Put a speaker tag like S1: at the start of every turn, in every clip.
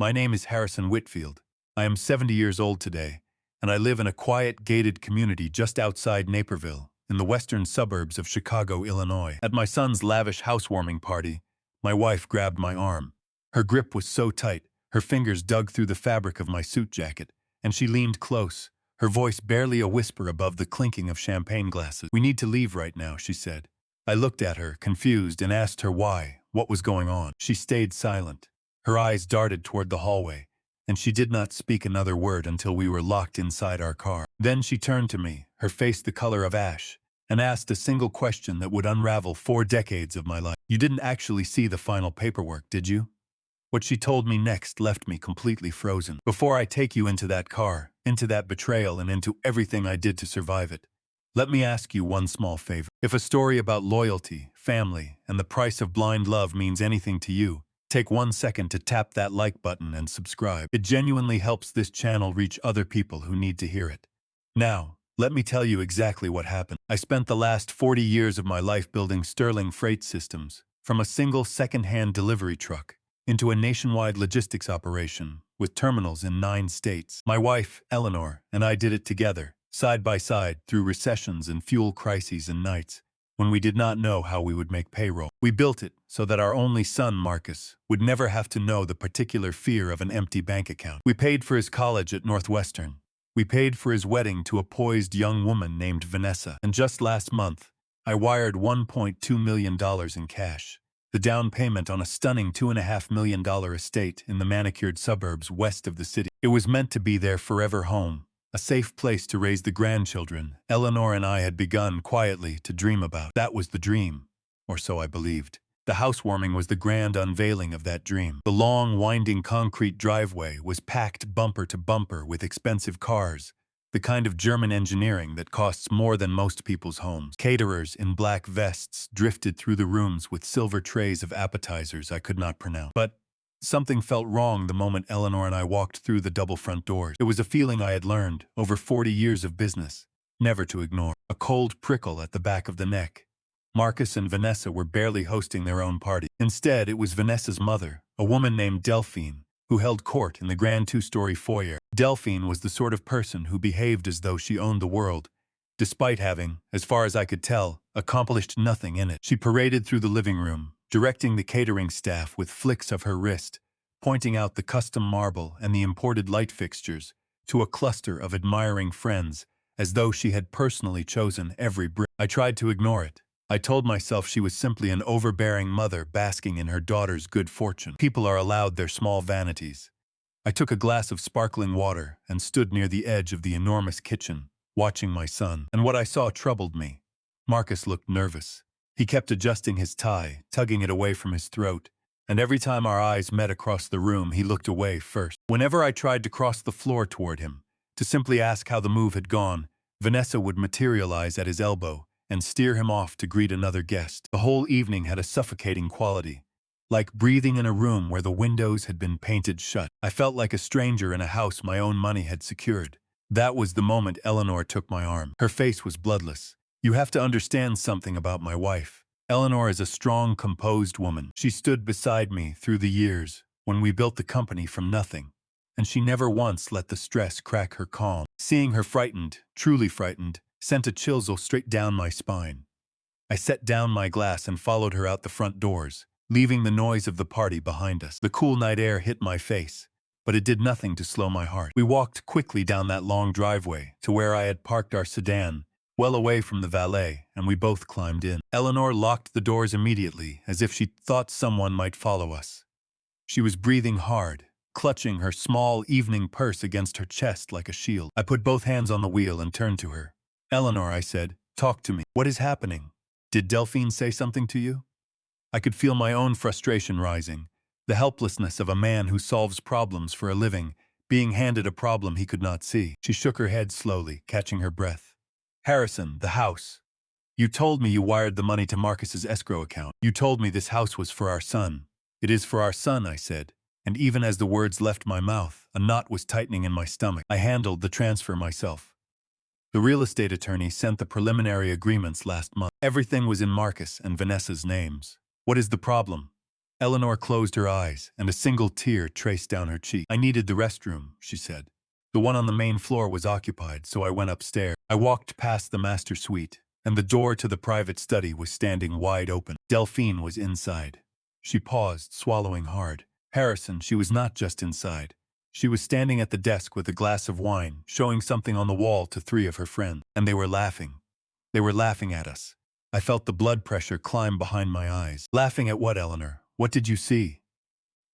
S1: My name is Harrison Whitfield. I am 70 years old today, and I live in a quiet, gated community just outside Naperville, in the western suburbs of Chicago, Illinois. At my son's lavish housewarming party, my wife grabbed my arm. Her grip was so tight, her fingers dug through the fabric of my suit jacket, and she leaned close, her voice barely a whisper above the clinking of champagne glasses. "We need to leave right now," she said. I looked at her, confused, and asked her why, what was going on. She stayed silent. Her eyes darted toward the hallway, and she did not speak another word until we were locked inside our car. Then she turned to me, her face the color of ash, and asked a single question that would unravel 4 decades of my life. "You didn't actually see the final paperwork, did you?" What she told me next left me completely frozen. "Before I take you into that car, into that betrayal, and into everything I did to survive it, let me ask you one small favor. If a story about loyalty, family, and the price of blind love means anything to you, take 1 second to tap that like button and subscribe. It genuinely helps this channel reach other people who need to hear it. Now, let me tell you exactly what happened. I spent the last 40 years of my life building sterling freight systems, from a single second-hand delivery truck into a nationwide logistics operation with terminals in 9 states. My wife, Eleanor, and I did it together, side by side, through recessions and fuel crises and nights when we did not know how we would make payroll. We built it so that our only son, Marcus, would never have to know the particular fear of an empty bank account. We paid for his college at Northwestern. We paid for his wedding to a poised young woman named Vanessa. And just last month, I wired $1.2 million in cash, the down payment on a stunning $2.5 million estate in the manicured suburbs west of the city. It was meant to be their forever home, a safe place to raise the grandchildren Eleanor and I had begun quietly to dream about. That was the dream, or so I believed. The housewarming was the grand unveiling of that dream. The long, winding concrete driveway was packed bumper to bumper with expensive cars, the kind of German engineering that costs more than most people's homes. Caterers in black vests drifted through the rooms with silver trays of appetizers I could not pronounce. But something felt wrong the moment Eleanor and I walked through the double front doors. It was a feeling I had learned, over 40 years of business, never to ignore. A cold prickle at the back of the neck. Marcus and Vanessa were barely hosting their own party. Instead, it was Vanessa's mother, a woman named Delphine, who held court in the grand 2-story foyer. Delphine was the sort of person who behaved as though she owned the world, despite having, as far as I could tell, accomplished nothing in it. She paraded through the living room, directing the catering staff with flicks of her wrist, pointing out the custom marble and the imported light fixtures to a cluster of admiring friends, as though she had personally chosen every brick. I tried to ignore it. I told myself she was simply an overbearing mother basking in her daughter's good fortune. People are allowed their small vanities. I took a glass of sparkling water and stood near the edge of the enormous kitchen, watching my son. And what I saw troubled me. Marcus looked nervous. He kept adjusting his tie, tugging it away from his throat, and every time our eyes met across the room, he looked away first. Whenever I tried to cross the floor toward him, to simply ask how the move had gone, Vanessa would materialize at his elbow and steer him off to greet another guest. The whole evening had a suffocating quality, like breathing in a room where the windows had been painted shut. I felt like a stranger in a house my own money had secured. That was the moment Eleanor took my arm. Her face was bloodless. "You have to understand something about my wife. Eleanor is a strong, composed woman. She stood beside me through the years when we built the company from nothing, and she never once let the stress crack her calm." Seeing her frightened, truly frightened, sent a chill straight down my spine. I set down my glass and followed her out the front doors, leaving the noise of the party behind us. The cool night air hit my face, but it did nothing to slow my heart. We walked quickly down that long driveway to where I had parked our sedan, well away from the valet, and we both climbed in. Eleanor locked the doors immediately, as if she thought someone might follow us. She was breathing hard, clutching her small evening purse against her chest like a shield. I put both hands on the wheel and turned to her. "Eleanor," I said, "talk to me. What is happening? Did Delphine say something to you?" I could feel my own frustration rising, the helplessness of a man who solves problems for a living, being handed a problem he could not see. She shook her head slowly, catching her breath. "Harrison, the house. You told me you wired the money to Marcus's escrow account. You told me this house was for our son." "It is for our son," I said, and even as the words left my mouth, a knot was tightening in my stomach. I handled the transfer myself. The real estate attorney sent the preliminary agreements last month. Everything was in Marcus and Vanessa's names. "What is the problem?" Eleanor closed her eyes, and a single tear traced down her cheek. "I needed the restroom," she said. "The one on the main floor was occupied, so I went upstairs. I walked past the master suite, and the door to the private study was standing wide open. Delphine was inside." She paused, swallowing hard. "Harrison, she was not just inside. She was standing at the desk with a glass of wine, showing something on the wall to three of her friends. And they were laughing. They were laughing at us." I felt the blood pressure climb behind my eyes. "Laughing at what, Eleanor? What did you see?"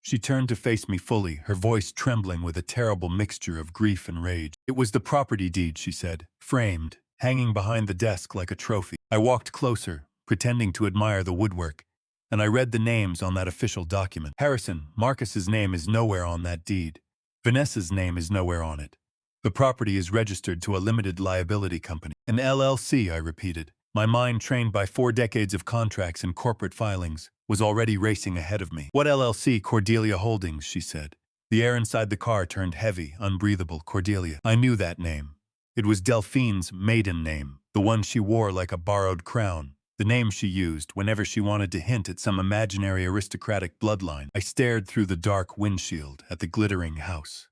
S1: She turned to face me fully, her voice trembling with a terrible mixture of grief and rage. "It was the property deed," she said, "framed, hanging behind the desk like a trophy." I walked closer, pretending to admire the woodwork, and I read the names on that official document. "Harrison, Marcus's name is nowhere on that deed. Vanessa's name is nowhere on it. The property is registered to a limited liability company." "An LLC," I repeated. My mind, trained by 4 decades of contracts and corporate filings, was already racing ahead of me. "What LLC? Cordelia Holdings," she said. The air inside the car turned heavy, unbreathable. Cordelia. I knew that name. It was Delphine's maiden name, the one she wore like a borrowed crown, the name she used whenever she wanted to hint at some imaginary aristocratic bloodline. I stared through the dark windshield at the glittering house.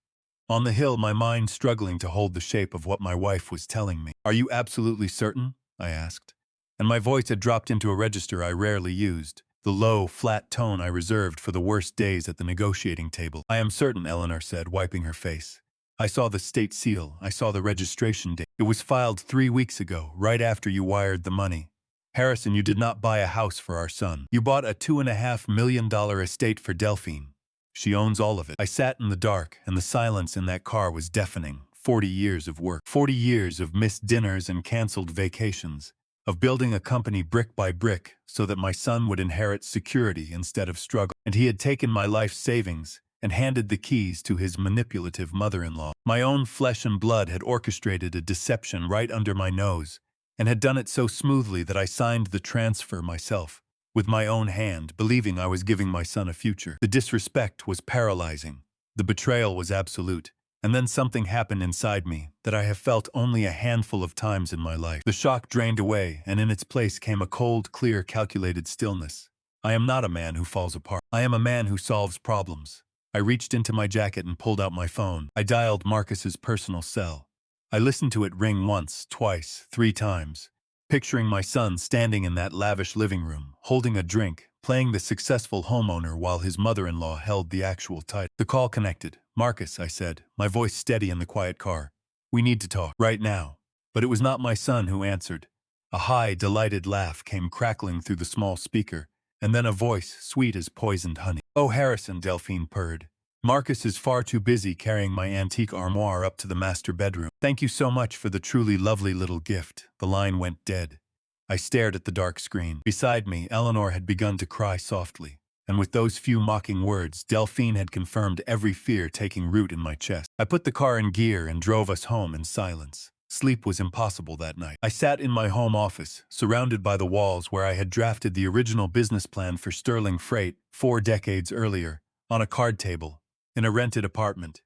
S1: On the hill, my mind struggling to hold the shape of what my wife was telling me. "Are you absolutely certain?" I asked. And my voice had dropped into a register I rarely used, the low, flat tone I reserved for the worst days at the negotiating table. "I am certain," Eleanor said, wiping her face. "I saw the state seal. I saw the registration date. It was filed 3 weeks ago, right after you wired the money. Harrison, you did not buy a house for our son. You bought a $2.5 million estate for Delphine. She owns all of it." I sat in the dark, and the silence in that car was deafening. 40 years of work. 40 years of missed dinners and canceled vacations. Of building a company brick by brick so that my son would inherit security instead of struggle. And he had taken my life savings and handed the keys to his manipulative mother-in-law. My own flesh and blood had orchestrated a deception right under my nose, and had done it so smoothly that I signed the transfer myself, with my own hand, believing I was giving my son a future. The disrespect was paralyzing. The betrayal was absolute. And then something happened inside me that I have felt only a handful of times in my life. The shock drained away, and in its place came a cold, clear, calculated stillness. I am not a man who falls apart. I am a man who solves problems. I reached into my jacket and pulled out my phone. I dialed Marcus's personal cell. I listened to it ring once, twice, 3 times, picturing my son standing in that lavish living room, holding a drink, playing the successful homeowner while his mother-in-law held the actual title. The call connected. "Marcus," I said, my voice steady in the quiet car. "We need to talk. Right now." But it was not my son who answered. A high, delighted laugh came crackling through the small speaker, and then a voice sweet as poisoned honey. "Oh, Harrison," Delphine purred. "Marcus is far too busy carrying my antique armoire up to the master bedroom. Thank you so much for the truly lovely little gift." The line went dead. I stared at the dark screen. Beside me, Eleanor had begun to cry softly. And with those few mocking words, Delphine had confirmed every fear taking root in my chest. I put the car in gear and drove us home in silence. Sleep was impossible that night. I sat in my home office, surrounded by the walls where I had drafted the original business plan for Sterling Freight 4 decades earlier, on a card table, in a rented apartment,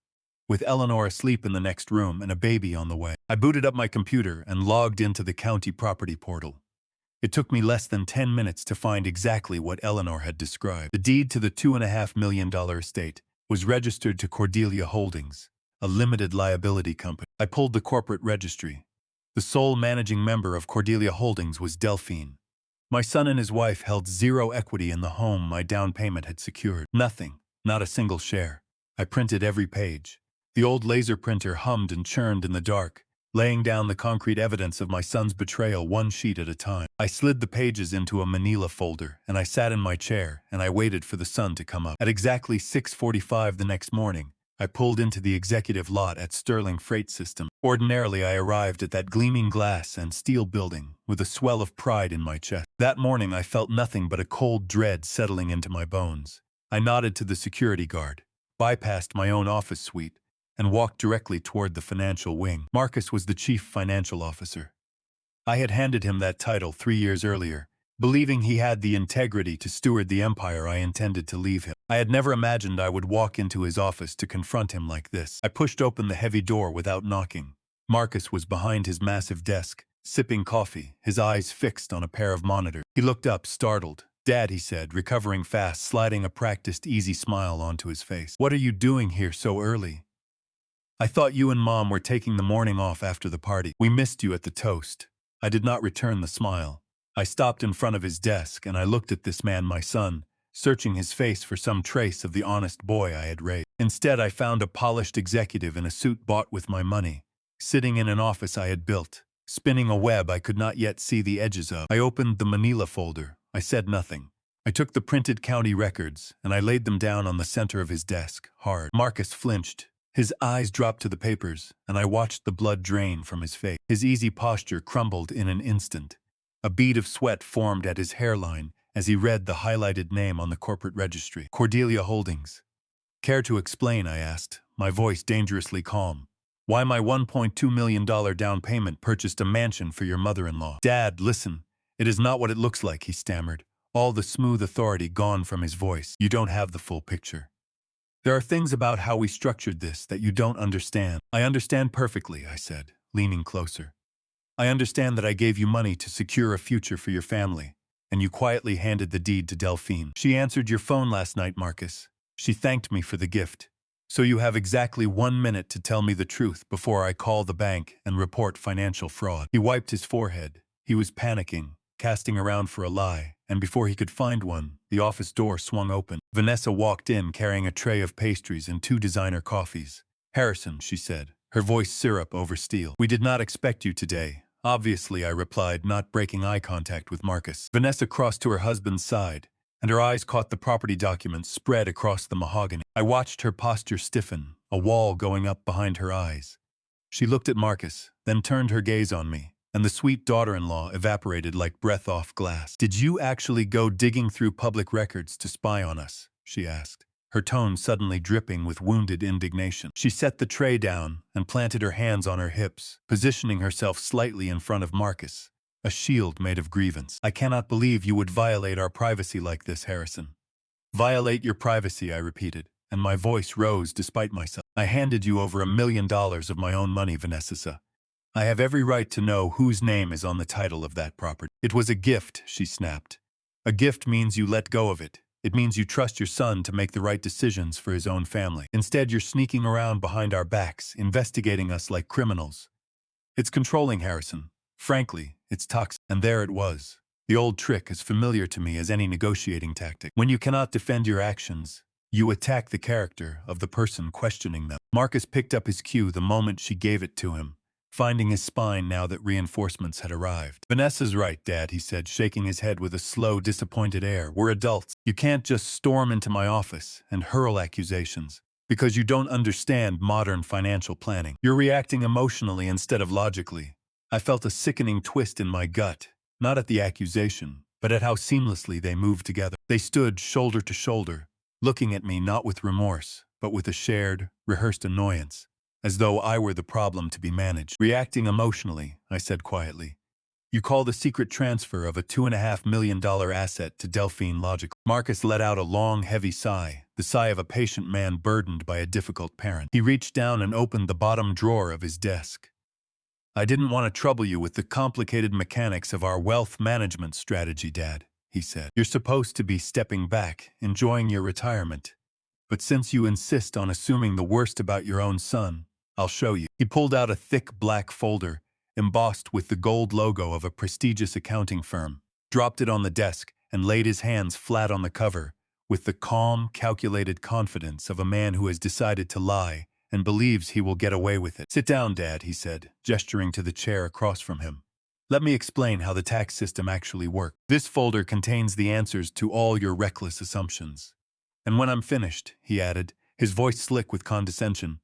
S1: with Eleanor asleep in the next room and a baby on the way. I booted up my computer and logged into the county property portal. It took me less than 10 minutes to find exactly what Eleanor had described. The deed to the $2.5 million estate was registered to Cordelia Holdings, a limited liability company. I pulled the corporate registry. The sole managing member of Cordelia Holdings was Delphine. My son and his wife held 0 equity in the home my down payment had secured. Nothing, not a single share. I printed every page. The old laser printer hummed and churned in the dark, laying down the concrete evidence of my son's betrayal 1 sheet at a time. I slid the pages into a manila folder, and I sat in my chair, and I waited for the sun to come up. At exactly 6:45 the next morning, I pulled into the executive lot at Sterling Freight System. Ordinarily, I arrived at that gleaming glass and steel building with a swell of pride in my chest. That morning, I felt nothing but a cold dread settling into my bones. I nodded to the security guard, bypassed my own office suite, and walked directly toward the financial wing. Marcus was the chief financial officer. I had handed him that title 3 years earlier, believing he had the integrity to steward the empire I intended to leave him. I had never imagined I would walk into his office to confront him like this. I pushed open the heavy door without knocking. Marcus was behind his massive desk, sipping coffee, his eyes fixed on a pair of monitors. He looked up, startled, Dad, he said, recovering fast, sliding a practiced, easy smile onto his face. What are you doing here so early? I thought you and Mom were taking the morning off after the party. We missed you at the toast. I did not return the smile. I stopped in front of his desk and I looked at this man, my son, searching his face for some trace of the honest boy I had raised. Instead, I found a polished executive in a suit bought with my money, sitting in an office I had built, spinning a web I could not yet see the edges of. I opened the manila folder. I said nothing. I took the printed county records and I laid them down on the center of his desk, hard. Marcus flinched. His eyes dropped to the papers, and I watched the blood drain from his face. His easy posture crumbled in an instant. A bead of sweat formed at his hairline as he read the highlighted name on the corporate registry. Cordelia Holdings. Care to explain, I asked, my voice dangerously calm. Why my $1.2 million down payment purchased a mansion for your mother-in-law? Dad, listen. It is not what it looks like, he stammered, all the smooth authority gone from his voice. You don't have the full picture. There are things about how we structured this that you don't understand. I understand perfectly, I said, leaning closer. I understand that I gave you money to secure a future for your family, and you quietly handed the deed to Delphine. She answered your phone last night, Marcus. She thanked me for the gift. So you have exactly 1 minute to tell me the truth before I call the bank and report financial fraud. He wiped his forehead. He was panicking, casting around for a lie, and before he could find one, the office door swung open. Vanessa walked in carrying a tray of pastries and 2 designer coffees. Harrison, she said, her voice syrup over steel. We did not expect you today. Obviously, I replied, not breaking eye contact with Marcus. Vanessa crossed to her husband's side, and her eyes caught the property documents spread across the mahogany. I watched her posture stiffen, a wall going up behind her eyes. She looked at Marcus, then turned her gaze on me, and the sweet daughter-in-law evaporated like breath off glass. Did you actually go digging through public records to spy on us? She asked, her tone suddenly dripping with wounded indignation. She set the tray down and planted her hands on her hips, positioning herself slightly in front of Marcus, a shield made of grievance. I cannot believe you would violate our privacy like this, Harrison. Violate your privacy, I repeated, and my voice rose despite myself. I handed you over $1 million of my own money, Vanessa. I have every right to know whose name is on the title of that property. It was a gift, she snapped. A gift means you let go of it. It means you trust your son to make the right decisions for his own family. Instead, you're sneaking around behind our backs, investigating us like criminals. It's controlling, Harrison. Frankly, it's toxic. And there it was. The old trick as familiar to me as any negotiating tactic. When you cannot defend your actions, you attack the character of the person questioning them. Marcus picked up his cue the moment she gave it to him, finding his spine now that reinforcements had arrived. Vanessa's right, Dad, he said, shaking his head with a slow, disappointed air. We're adults. You can't just storm into my office and hurl accusations because you don't understand modern financial planning. You're reacting emotionally instead of logically. I felt a sickening twist in my gut, not at the accusation, but at how seamlessly they moved together. They stood shoulder to shoulder, looking at me not with remorse, but with a shared, rehearsed annoyance, as though I were the problem to be managed. Reacting emotionally, I said quietly. You call the secret transfer of a $2.5 million asset to Delphine logical. Marcus let out a long, heavy sigh, the sigh of a patient man burdened by a difficult parent. He reached down and opened the bottom drawer of his desk. I didn't want to trouble you with the complicated mechanics of our wealth management strategy, Dad, he said. You're supposed to be stepping back, enjoying your retirement. But since you insist on assuming the worst about your own son, I'll show you. He pulled out a thick black folder, embossed with the gold logo of a prestigious accounting firm, dropped it on the desk, and laid his hands flat on the cover, with the calm, calculated confidence of a man who has decided to lie and believes he will get away with it. Sit down, Dad, he said, gesturing to the chair across from him. Let me explain how the tax system actually works. This folder contains the answers to all your reckless assumptions. And when I'm finished, he added, his voice slick with condescension,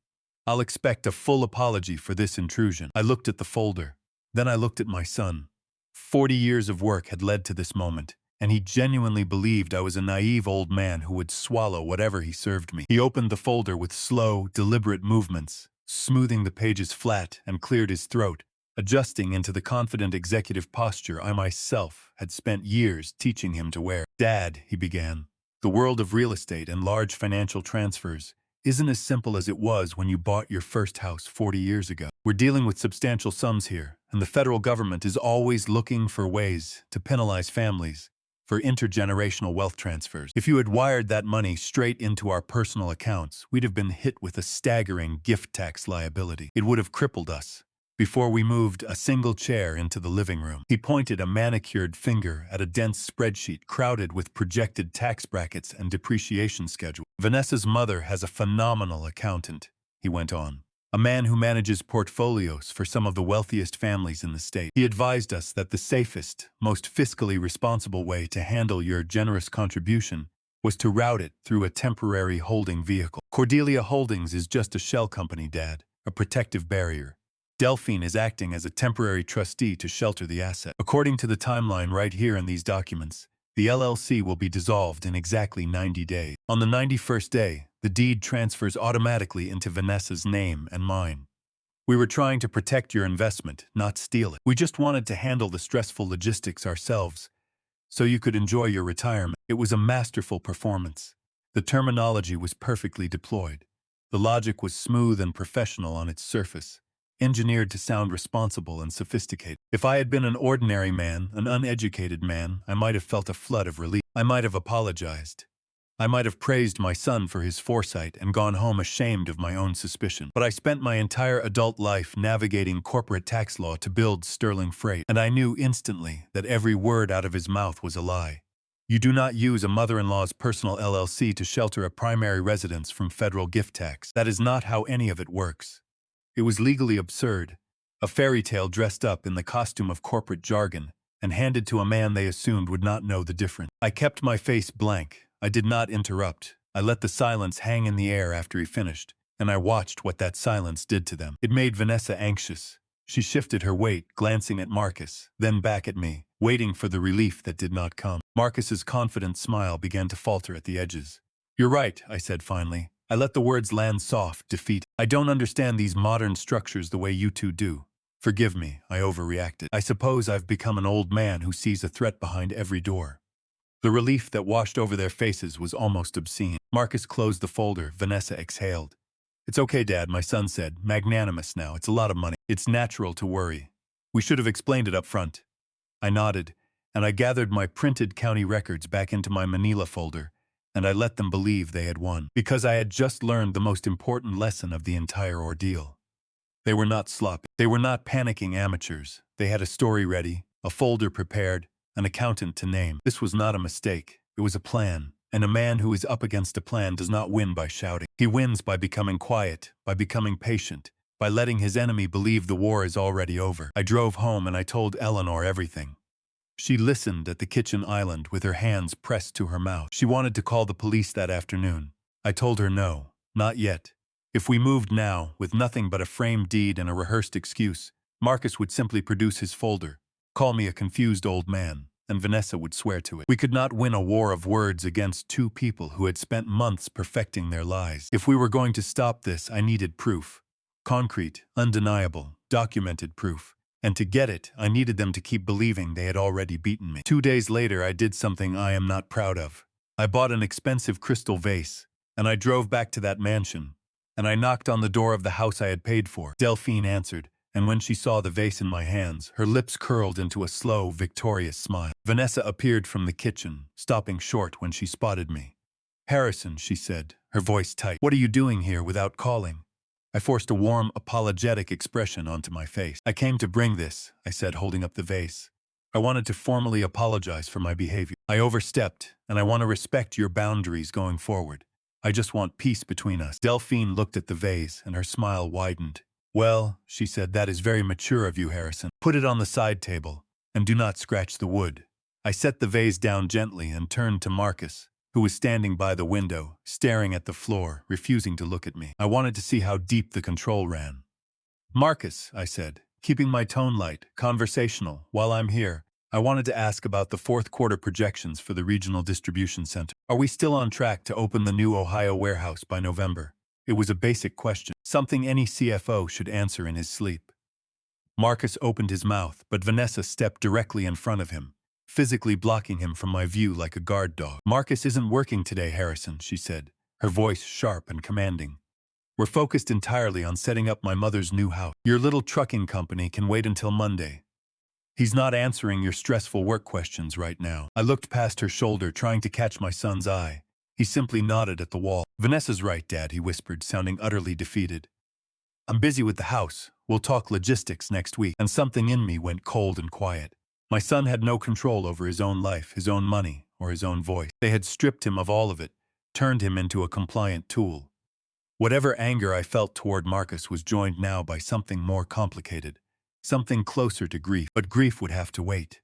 S1: I'll expect a full apology for this intrusion. I looked at the folder. Then I looked at my son. 40 years of work had led to this moment, and he genuinely believed I was a naive old man who would swallow whatever he served me. He opened the folder with slow, deliberate movements, smoothing the pages flat, and cleared his throat, adjusting into the confident executive posture I myself had spent years teaching him to wear. Dad, he began, the world of real estate and large financial transfers isn't as simple as it was when you bought your first house 40 years ago. We're dealing with substantial sums here, and the federal government is always looking for ways to penalize families for intergenerational wealth transfers. If you had wired that money straight into our personal accounts, we'd have been hit with a staggering gift tax liability. It would have crippled us. Before we moved a single chair into the living room, he pointed a manicured finger at a dense spreadsheet crowded with projected tax brackets and depreciation schedule. Vanessa's mother has a phenomenal accountant, he went on. A man who manages portfolios for some of the wealthiest families in the state. He advised us that the safest, most fiscally responsible way to handle your generous contribution was to route it through a temporary holding vehicle. Cordelia Holdings is just a shell company, Dad, a protective barrier. Delphine is acting as a temporary trustee to shelter the asset. According to the timeline right here in these documents, the LLC will be dissolved in exactly 90 days. On the 91st day, the deed transfers automatically into Vanessa's name and mine. We were trying to protect your investment, not steal it. We just wanted to handle the stressful logistics ourselves, so you could enjoy your retirement. It was a masterful performance. The terminology was perfectly deployed. The logic was smooth and professional on its surface, engineered to sound responsible and sophisticated. If I had been an ordinary man, an uneducated man, I might have felt a flood of relief. I might have apologized. I might have praised my son for his foresight and gone home ashamed of my own suspicion. But I spent my entire adult life navigating corporate tax law to build sterling freight, and I knew instantly that every word out of his mouth was a lie. You do not use a mother-in-law's personal LLC to shelter a primary residence from federal gift tax. That is not how any of it works. It was legally absurd, a fairy tale dressed up in the costume of corporate jargon and handed to a man they assumed would not know the difference. I kept my face blank. I did not interrupt. I let the silence hang in the air after he finished, and I watched what that silence did to them. It made Vanessa anxious. She shifted her weight, glancing at Marcus, then back at me, waiting for the relief that did not come. Marcus's confident smile began to falter at the edges. "You're right," I said finally. I let the words land soft, defeat. "I don't understand these modern structures the way you two do. Forgive me, I overreacted. I suppose I've become an old man who sees a threat behind every door." The relief that washed over their faces was almost obscene. Marcus closed the folder. Vanessa exhaled. "It's okay, Dad," my son said, magnanimous now. "It's a lot of money. It's natural to worry. We should have explained it up front." I nodded, and I gathered my printed county records back into my Manila folder, and I let them believe they had won, because I had just learned the most important lesson of the entire ordeal. They were not sloppy. They were not panicking amateurs. They had a story ready, a folder prepared, an accountant to name. This was not a mistake. It was a plan, and a man who is up against a plan does not win by shouting. He wins by becoming quiet, by becoming patient, by letting his enemy believe the war is already over. I drove home and I told Eleanor everything. She listened at the kitchen island with her hands pressed to her mouth. She wanted to call the police that afternoon. I told her no, not yet. If we moved now, with nothing but a framed deed and a rehearsed excuse, Marcus would simply produce his folder, call me a confused old man, and Vanessa would swear to it. We could not win a war of words against two people who had spent months perfecting their lies. If we were going to stop this, I needed proof. Concrete, undeniable, documented proof. And to get it, I needed them to keep believing they had already beaten me. 2 days later, I did something I am not proud of. I bought an expensive crystal vase, and I drove back to that mansion, and I knocked on the door of the house I had paid for. Delphine answered, and when she saw the vase in my hands, her lips curled into a slow, victorious smile. Vanessa appeared from the kitchen, stopping short when she spotted me. "Harrison," she said, her voice tight, "what are you doing here without calling?" I forced a warm, apologetic expression onto my face. "I came to bring this," I said, holding up the vase. "I wanted to formally apologize for my behavior. I overstepped, and I want to respect your boundaries going forward. I just want peace between us." Delphine looked at the vase, and her smile widened. "Well," she said, "that is very mature of you, Harrison. Put it on the side table, and do not scratch the wood." I set the vase down gently and turned to Marcus, who was standing by the window, staring at the floor, refusing to look at me. I wanted to see how deep the control ran. "Marcus," I said, keeping my tone light, conversational, "while I'm here, I wanted to ask about the fourth quarter projections for the regional distribution center. Are we still on track to open the new Ohio warehouse by November?" It was a basic question, something any CFO should answer in his sleep. Marcus opened his mouth, but Vanessa stepped directly in front of him, physically blocking him from my view like a guard dog. "Marcus isn't working today, Harrison," she said, her voice sharp and commanding. "We're focused entirely on setting up my mother's new house. Your little trucking company can wait until Monday." He's not answering your stressful work questions right now. I looked past her shoulder, trying to catch my son's eye. He simply nodded at the wall. Vanessa's right, Dad, he whispered, sounding utterly defeated. I'm busy with the house. We'll talk logistics next week. And something in me went cold and quiet. My son had no control over his own life, his own money, or his own voice. They had stripped him of all of it, turned him into a compliant tool. Whatever anger I felt toward Marcus was joined now by something more complicated, something closer to grief, but grief would have to wait.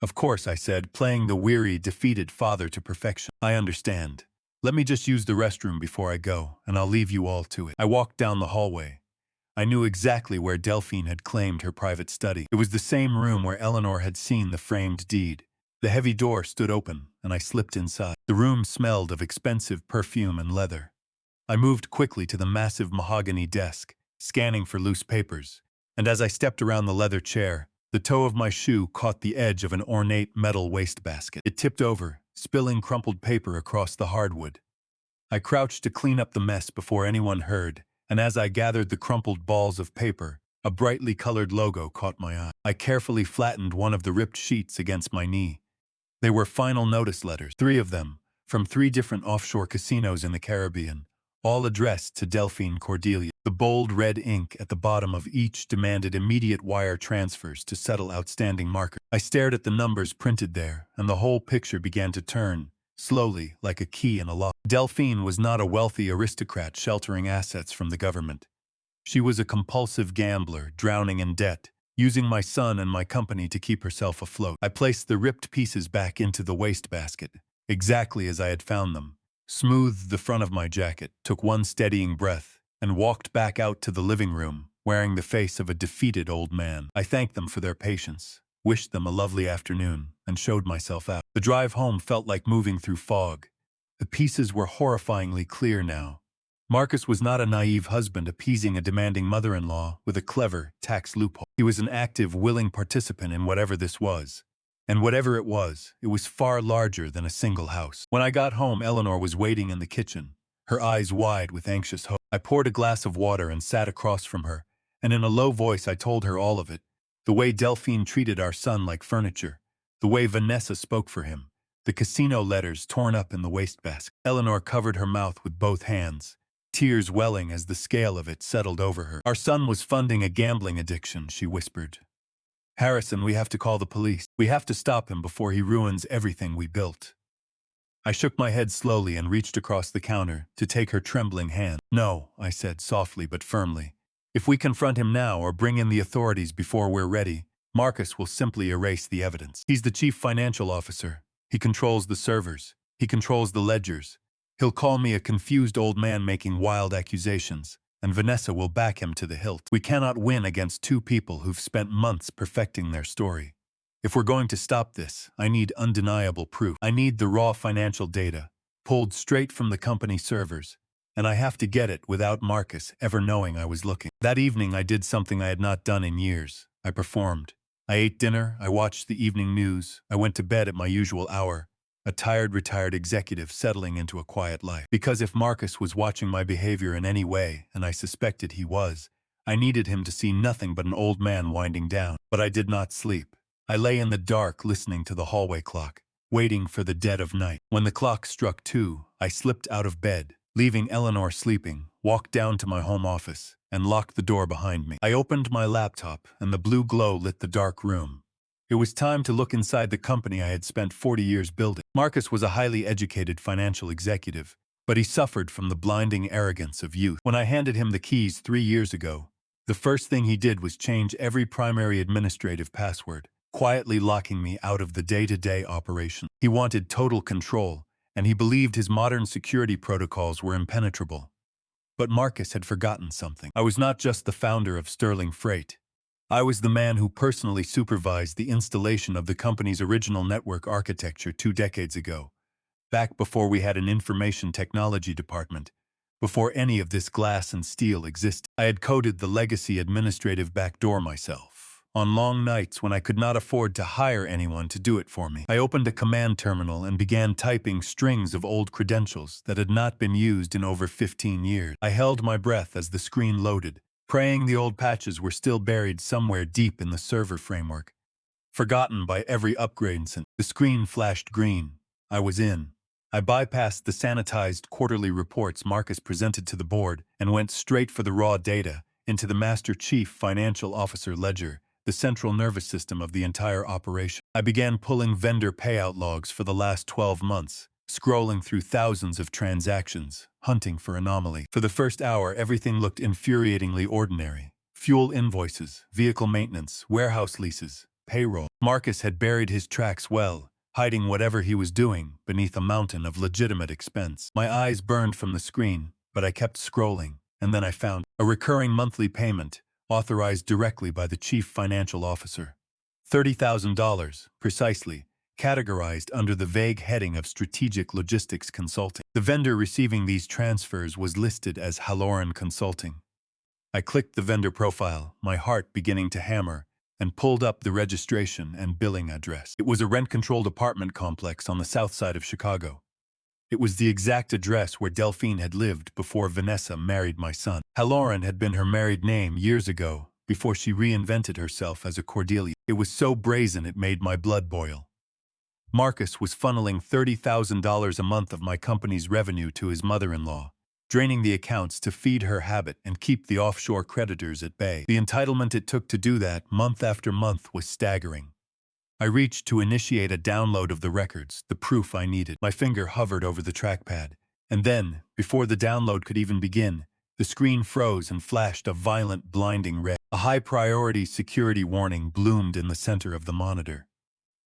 S1: Of course, I said, playing the weary, defeated father to perfection. I understand. Let me just use the restroom before I go, and I'll leave you all to it. I walked down the hallway. I knew exactly where Delphine had claimed her private study. It was the same room where Eleanor had seen the framed deed. The heavy door stood open, and I slipped inside. The room smelled of expensive perfume and leather. I moved quickly to the massive mahogany desk, scanning for loose papers, and as I stepped around the leather chair, the toe of my shoe caught the edge of an ornate metal wastebasket. It tipped over, spilling crumpled paper across the hardwood. I crouched to clean up the mess before anyone heard, and as I gathered the crumpled balls of paper, a brightly colored logo caught my eye. I carefully flattened one of the ripped sheets against my knee. They were final notice letters, 3 of them, from 3 different offshore casinos in the Caribbean, all addressed to Delphine Cordelia. The bold red ink at the bottom of each demanded immediate wire transfers to settle outstanding markers. I stared at the numbers printed there, and the whole picture began to turn, slowly, like a key in a lock. Delphine was not a wealthy aristocrat sheltering assets from the government. She was a compulsive gambler, drowning in debt, using my son and my company to keep herself afloat. I placed the ripped pieces back into the wastebasket, exactly as I had found them, smoothed the front of my jacket, took one steadying breath, and walked back out to the living room, wearing the face of a defeated old man. I thanked them for their patience, wished them a lovely afternoon, and showed myself out. The drive home felt like moving through fog. The pieces were horrifyingly clear now. Marcus was not a naive husband appeasing a demanding mother-in-law with a clever tax loophole. He was an active, willing participant in whatever this was. And whatever it was far larger than a single house. When I got home, Eleanor was waiting in the kitchen, her eyes wide with anxious hope. I poured a glass of water and sat across from her, and in a low voice I told her all of it. The way Delphine treated our son like furniture, the way Vanessa spoke for him, the casino letters torn up in the wastebasket. Eleanor covered her mouth with both hands, tears welling as the scale of it settled over her. Our son was funding a gambling addiction, she whispered. Harrison, we have to call the police. We have to stop him before he ruins everything we built. I shook my head slowly and reached across the counter to take her trembling hand. No, I said softly but firmly. If we confront him now or bring in the authorities before we're ready, Marcus will simply erase the evidence. He's the chief financial officer. He controls the servers. He controls the ledgers. He'll call me a confused old man making wild accusations, and Vanessa will back him to the hilt. We cannot win against 2 people who've spent months perfecting their story. If we're going to stop this, I need undeniable proof. I need the raw financial data, pulled straight from the company servers, and I have to get it without Marcus ever knowing I was looking. That evening I did something I had not done in years. I performed. I ate dinner, I watched the evening news, I went to bed at my usual hour, a tired retired executive settling into a quiet life. Because if Marcus was watching my behavior in any way, and I suspected he was, I needed him to see nothing but an old man winding down. But I did not sleep. I lay in the dark listening to the hallway clock, waiting for the dead of night. When the clock struck 2, I slipped out of bed, leaving Eleanor sleeping, walked down to my home office, and locked the door behind me. I opened my laptop, and the blue glow lit the dark room. It was time to look inside the company I had spent 40 years building. Marcus was a highly educated financial executive, but he suffered from the blinding arrogance of youth. When I handed him the keys 3 years ago, the first thing he did was change every primary administrative password, quietly locking me out of the day-to-day operation. He wanted total control, and he believed his modern security protocols were impenetrable. But Marcus had forgotten something. I was not just the founder of Sterling Freight. I was the man who personally supervised the installation of the company's original network architecture 2 decades ago, back before we had an information technology department, before any of this glass and steel existed. I had coded the legacy administrative backdoor myself, on long nights when I could not afford to hire anyone to do it for me. I opened a command terminal and began typing strings of old credentials that had not been used in over 15 years. I held my breath as the screen loaded, praying the old patches were still buried somewhere deep in the server framework. forgotten by every upgrade since. The screen flashed green. I was in. I bypassed the sanitized quarterly reports Marcus presented to the board and went straight for the raw data, into the Master Chief Financial Officer ledger, the central nervous system of the entire operation. I began pulling vendor payout logs for the last 12 months, scrolling through thousands of transactions, hunting for anomaly. For the first hour, everything looked infuriatingly ordinary. Fuel invoices, vehicle maintenance, warehouse leases, payroll. Marcus had buried his tracks well, hiding whatever he was doing beneath a mountain of legitimate expense. My eyes burned from the screen, but I kept scrolling, and then I found a recurring monthly payment, authorized directly by the Chief Financial Officer. $30,000, precisely, categorized under the vague heading of Strategic Logistics Consulting. The vendor receiving these transfers was listed as Halloran Consulting. I clicked the vendor profile, my heart beginning to hammer, and pulled up the registration and billing address. It was a rent-controlled apartment complex on the south side of Chicago. It was the exact address where Delphine had lived before Vanessa married my son. Halloran had been her married name years ago, before she reinvented herself as a Cordelia. It was so brazen it made my blood boil. Marcus was funneling $30,000 a month of my company's revenue to his mother-in-law, draining the accounts to feed her habit and keep the offshore creditors at bay. The entitlement it took to do that month after month was staggering. I reached to initiate a download of the records, the proof I needed. My finger hovered over the trackpad, and then, before the download could even begin, the screen froze and flashed a violent, blinding red. A high-priority security warning bloomed in the center of the monitor,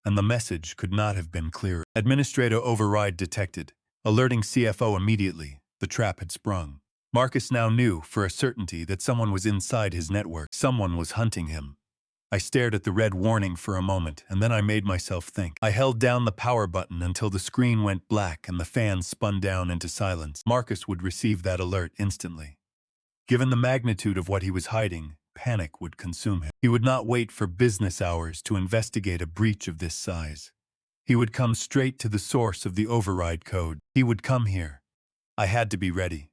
S1: and the message could not have been clearer. Administrator override detected, alerting CFO immediately. The trap had sprung. Marcus now knew, for a certainty, that someone was inside his network. Someone was hunting him. I stared at the red warning for a moment, and then I made myself think. I held down the power button until the screen went black and the fan spun down into silence. Marcus would receive that alert instantly. Given the magnitude of what he was hiding, panic would consume him. He would not wait for business hours to investigate a breach of this size. He would come straight to the source of the override code. He would come here. I had to be ready.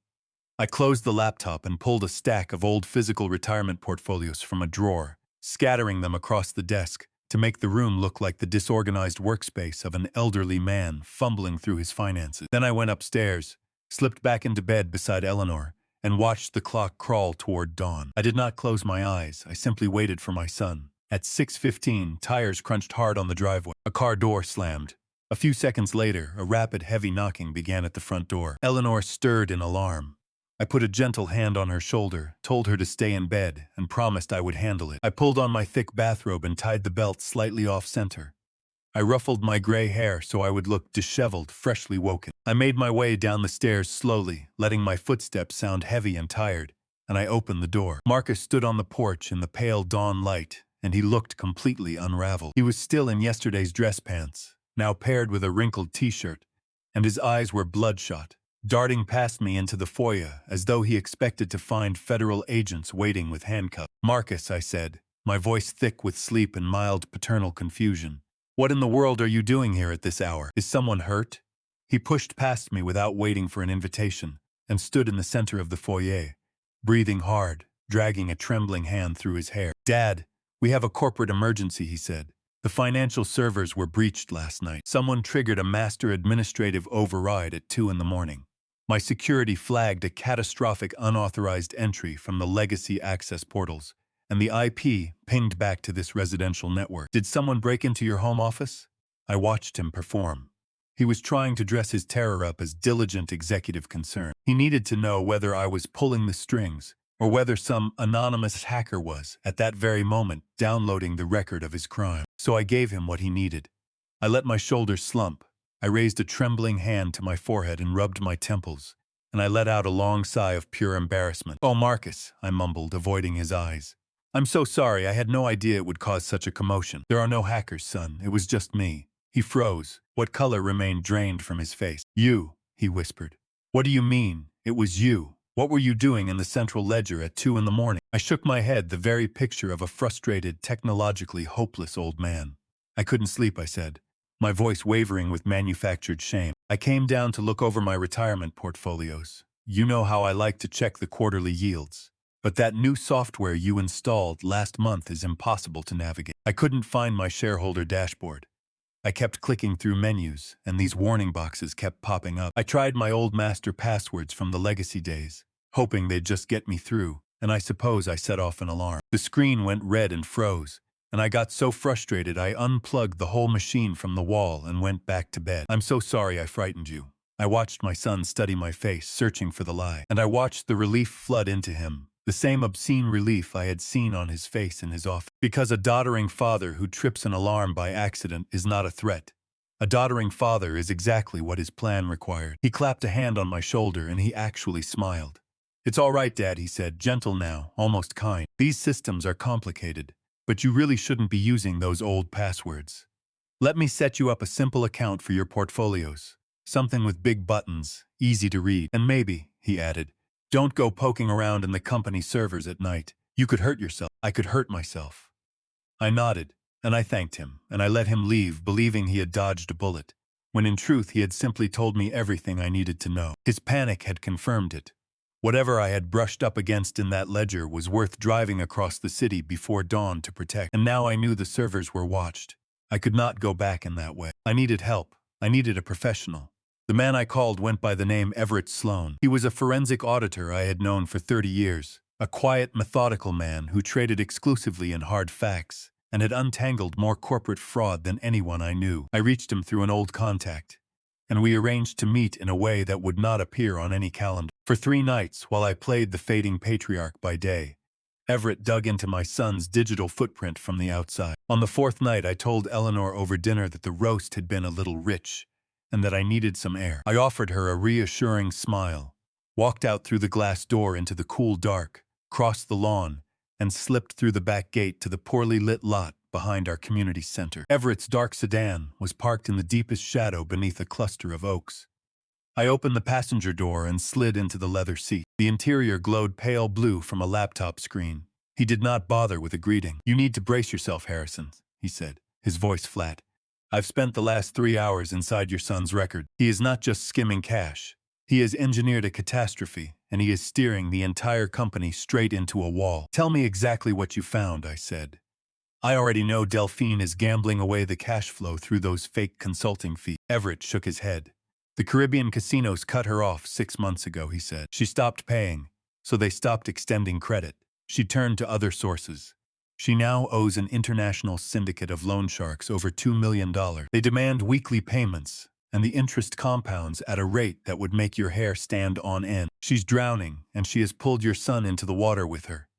S1: I closed the laptop and pulled a stack of old physical retirement portfolios from a drawer, scattering them across the desk to make the room look like the disorganized workspace of an elderly man fumbling through his finances. Then I went upstairs, slipped back into bed beside Eleanor, and watched the clock crawl toward dawn. I did not close my eyes. I simply waited for my son. At 6:15, tires crunched hard on the driveway. A car door slammed. A few seconds later, a rapid, heavy knocking began at the front door. Eleanor stirred in alarm. I put a gentle hand on her shoulder, told her to stay in bed, and promised I would handle it. I pulled on my thick bathrobe and tied the belt slightly off-center. I ruffled my gray hair so I would look disheveled, freshly woken. I made my way down the stairs slowly, letting my footsteps sound heavy and tired, and I opened the door. Marcus stood on the porch in the pale dawn light, and he looked completely unraveled. He was still in yesterday's dress pants, now paired with a wrinkled t-shirt, and his eyes were bloodshot, darting past me into the foyer as though he expected to find federal agents waiting with handcuffs. "Marcus," I said, my voice thick with sleep and mild paternal confusion. "What in the world are you doing here at this hour? Is someone hurt?" He pushed past me without waiting for an invitation and stood in the center of the foyer, breathing hard, dragging a trembling hand through his hair. "Dad, we have a corporate emergency," he said. "The financial servers were breached last night. Someone triggered a master administrative override at 2 in the morning. My security flagged a catastrophic unauthorized entry from the legacy access portals, and the IP pinged back to this residential network. Did someone break into your home office?" I watched him perform. He was trying to dress his terror up as diligent executive concern. He needed to know whether I was pulling the strings, or whether some anonymous hacker was, at that very moment, downloading the record of his crime. So I gave him what he needed. I let my shoulders slump. I raised a trembling hand to my forehead and rubbed my temples, and I let out a long sigh of pure embarrassment. "Oh, Marcus," I mumbled, avoiding his eyes. "I'm so sorry. I had no idea it would cause such a commotion. There are no hackers, son. It was just me." He froze. What color remained drained from his face. "You," he whispered. "What do you mean? It was you. What were you doing in the central ledger at 2 in the morning?" I shook my head, the very picture of a frustrated, technologically hopeless old man. "I couldn't sleep," I said, my voice wavering with manufactured shame. "I came down to look over my retirement portfolios. You know how I like to check the quarterly yields. But that new software you installed last month is impossible to navigate. I couldn't find my shareholder dashboard. I kept clicking through menus, and these warning boxes kept popping up. I tried my old master passwords from the legacy days, hoping they'd just get me through, and I suppose I set off an alarm. The screen went red and froze, and I got so frustrated I unplugged the whole machine from the wall and went back to bed. I'm so sorry I frightened you. I watched my son study my face, searching for the lie, and I watched the relief flood into him. The same obscene relief I had seen on his face in his office. Because a doddering father who trips an alarm by accident is not a threat. A doddering father is exactly what his plan required. He clapped a hand on my shoulder and he actually smiled. "It's all right, Dad," he said, gentle now, almost kind. "These systems are complicated, but you really shouldn't be using those old passwords. Let me set you up a simple account for your portfolios. Something with big buttons, easy to read. And maybe," he added, "don't go poking around in the company servers at night. You could hurt yourself." I could hurt myself. I nodded, and I thanked him, and I let him leave, believing he had dodged a bullet, when in truth he had simply told me everything I needed to know. His panic had confirmed it. Whatever I had brushed up against in that ledger was worth driving across the city before dawn to protect. And now I knew the servers were watched. I could not go back in that way. I needed help. I needed a professional. The man I called went by the name Everett Sloan. He was a forensic auditor I had known for 30 years, a quiet, methodical man who traded exclusively in hard facts and had untangled more corporate fraud than anyone I knew. I reached him through an old contact, and we arranged to meet in a way that would not appear on any calendar. For 3 nights, while I played the fading patriarch by day, Everett dug into my son's digital footprint from the outside. On the 4th night, I told Eleanor over dinner that the roast had been a little rich, and that I needed some air. I offered her a reassuring smile, walked out through the glass door into the cool dark, crossed the lawn, and slipped through the back gate to the poorly lit lot behind our community center. Everett's dark sedan was parked in the deepest shadow beneath a cluster of oaks. I opened the passenger door and slid into the leather seat. The interior glowed pale blue from a laptop screen. He did not bother with a greeting. "You need to brace yourself, Harrison," he said, his voice flat. "I've spent the last 3 hours inside your son's record. He is not just skimming cash. He has engineered a catastrophe, and he is steering the entire company straight into a wall." "Tell me exactly what you found," I said. "I already know Delphine is gambling away the cash flow through those fake consulting fees." Everett shook his head. "The Caribbean casinos cut her off 6 months ago," he said. "She stopped paying, so they stopped extending credit. She turned to other sources. She now owes an international syndicate of loan sharks over $2 million. They demand weekly payments, and the interest compounds at a rate that would make your hair stand on end. She's drowning, and she has pulled your son into the water with her."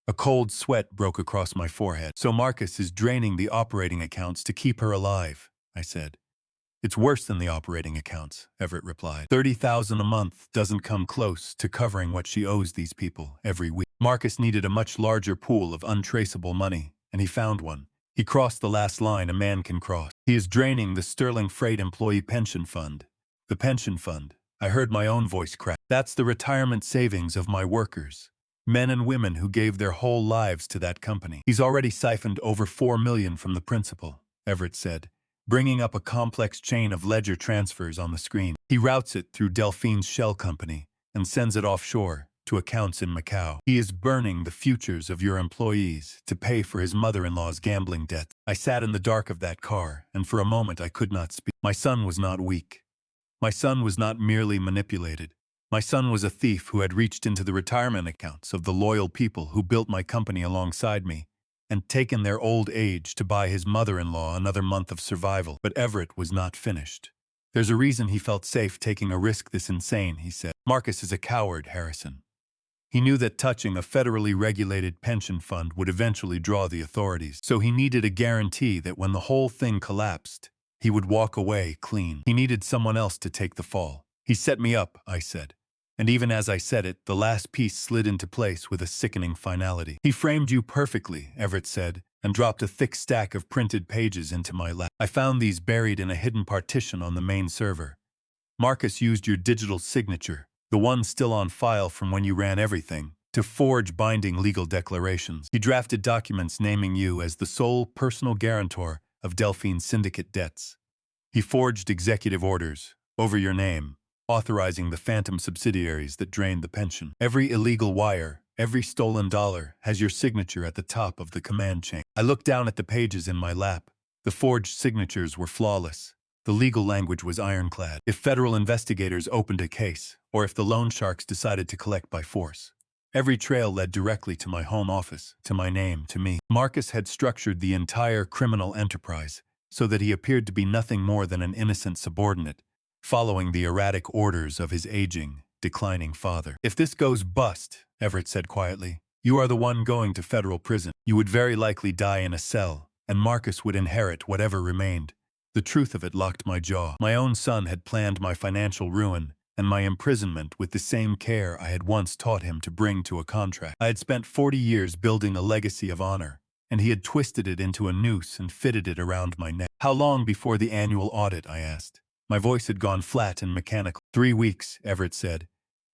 S1: A cold sweat broke across my forehead. "So Marcus is draining the operating accounts to keep her alive," I said. "It's worse than the operating accounts," Everett replied. $30,000 a month doesn't come close to covering what she owes these people every week. Marcus needed a much larger pool of untraceable money, and he found one. He crossed the last line a man can cross. He is draining the Sterling Freight Employee Pension Fund. The pension fund. I heard my own voice crack. "That's the retirement savings of my workers. Men and women who gave their whole lives to that company. He's already siphoned over $4 million from the principal," Everett said, bringing up a complex chain of ledger transfers on the screen. "He routes it through Delphine's shell company and sends it offshore to accounts in Macau. He is burning the futures of your employees to pay for his mother-in-law's gambling debt." I sat in the dark of that car, and for a moment I could not speak. My son was not weak. My son was not merely manipulated. My son was a thief who had reached into the retirement accounts of the loyal people who built my company alongside me and taken their old age to buy his mother-in-law another month of survival. But Everett was not finished. "There's a reason he felt safe taking a risk this insane," he said. "Marcus is a coward, Harrison. He knew that touching a federally regulated pension fund would eventually draw the authorities, so he needed a guarantee that when the whole thing collapsed, he would walk away clean. He needed someone else to take the fall." "He set me up," I said. And even as I said it, the last piece slid into place with a sickening finality. "He framed you perfectly," Everett said, and dropped a thick stack of printed pages into my lap. "I found these buried in a hidden partition on the main server. Marcus used your digital signature, the one still on file from when you ran everything, to forge binding legal declarations. He drafted documents naming you as the sole personal guarantor of Delphine's syndicate debts. He forged executive orders, over your name, authorizing the phantom subsidiaries that drained the pension. Every illegal wire, Every stolen dollar has your signature at the top of the command chain. I looked down at the pages in my lap. The forged signatures were flawless. The legal language was ironclad. If federal investigators opened a case, or if the loan sharks decided to collect by force, every trail led directly to my home office, to my name, to me. Marcus had structured the entire criminal enterprise so that he appeared to be nothing more than an innocent subordinate, following the erratic orders of his aging, declining father. If this goes bust, Everett said quietly, you are the one going to federal prison. You would very likely die in a cell, and Marcus would inherit whatever remained. The truth of it locked my jaw. My own son had planned my financial ruin and my imprisonment with the same care I had once taught him to bring to a contract. I had spent 40 years building a legacy of honor, and he had twisted it into a noose and fitted it around my neck. How long before the annual audit, I asked. My voice had gone flat and mechanical. 3 weeks, Everett said.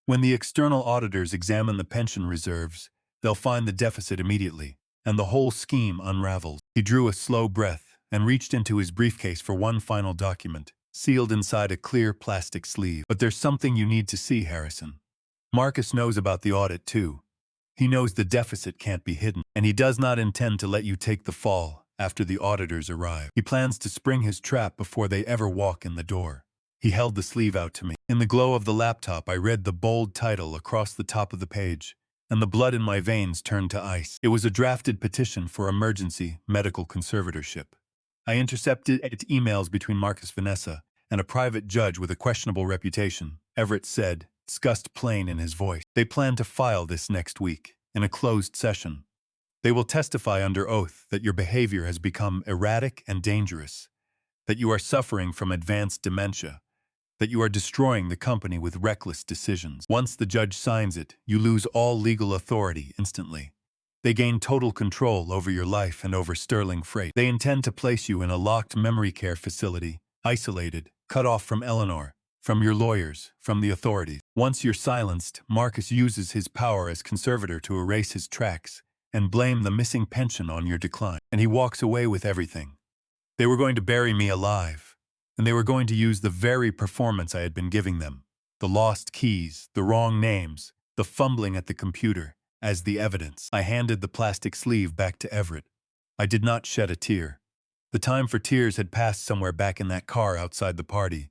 S1: When the external auditors examine the pension reserves, they'll find the deficit immediately, and the whole scheme unravels. He drew a slow breath and reached into his briefcase for one final document, sealed inside a clear plastic sleeve. But there's something you need to see, Harrison. Marcus knows about the audit too. He knows the deficit can't be hidden, and he does not intend to let you take the fall after the auditors arrive. He plans to spring his trap before they ever walk in the door. He held the sleeve out to me. In the glow of the laptop, I read the bold title across the top of the page, and the blood in my veins turned to ice. It was a drafted petition for emergency medical conservatorship. I intercepted emails between Marcus Vanessa and a private judge with a questionable reputation, Everett said, disgust plain in his voice. They plan to file this next week, in a closed session. They will testify under oath that your behavior has become erratic and dangerous, that you are suffering from advanced dementia, that you are destroying the company with reckless decisions. Once the judge signs it, you lose all legal authority instantly. They gain total control over your life and over Sterling Freight. They intend to place you in a locked memory care facility, isolated, cut off from Eleanor, from your lawyers, from the authorities. Once you're silenced, Marcus uses his power as conservator to erase his tracks and blame the missing pension on your decline. And he walks away with everything. They were going to bury me alive, and they were going to use the very performance I had been giving them, the lost keys, the wrong names, the fumbling at the computer, as the evidence. I handed the plastic sleeve back to Everett. I did not shed a tear. The time for tears had passed somewhere back in that car outside the party,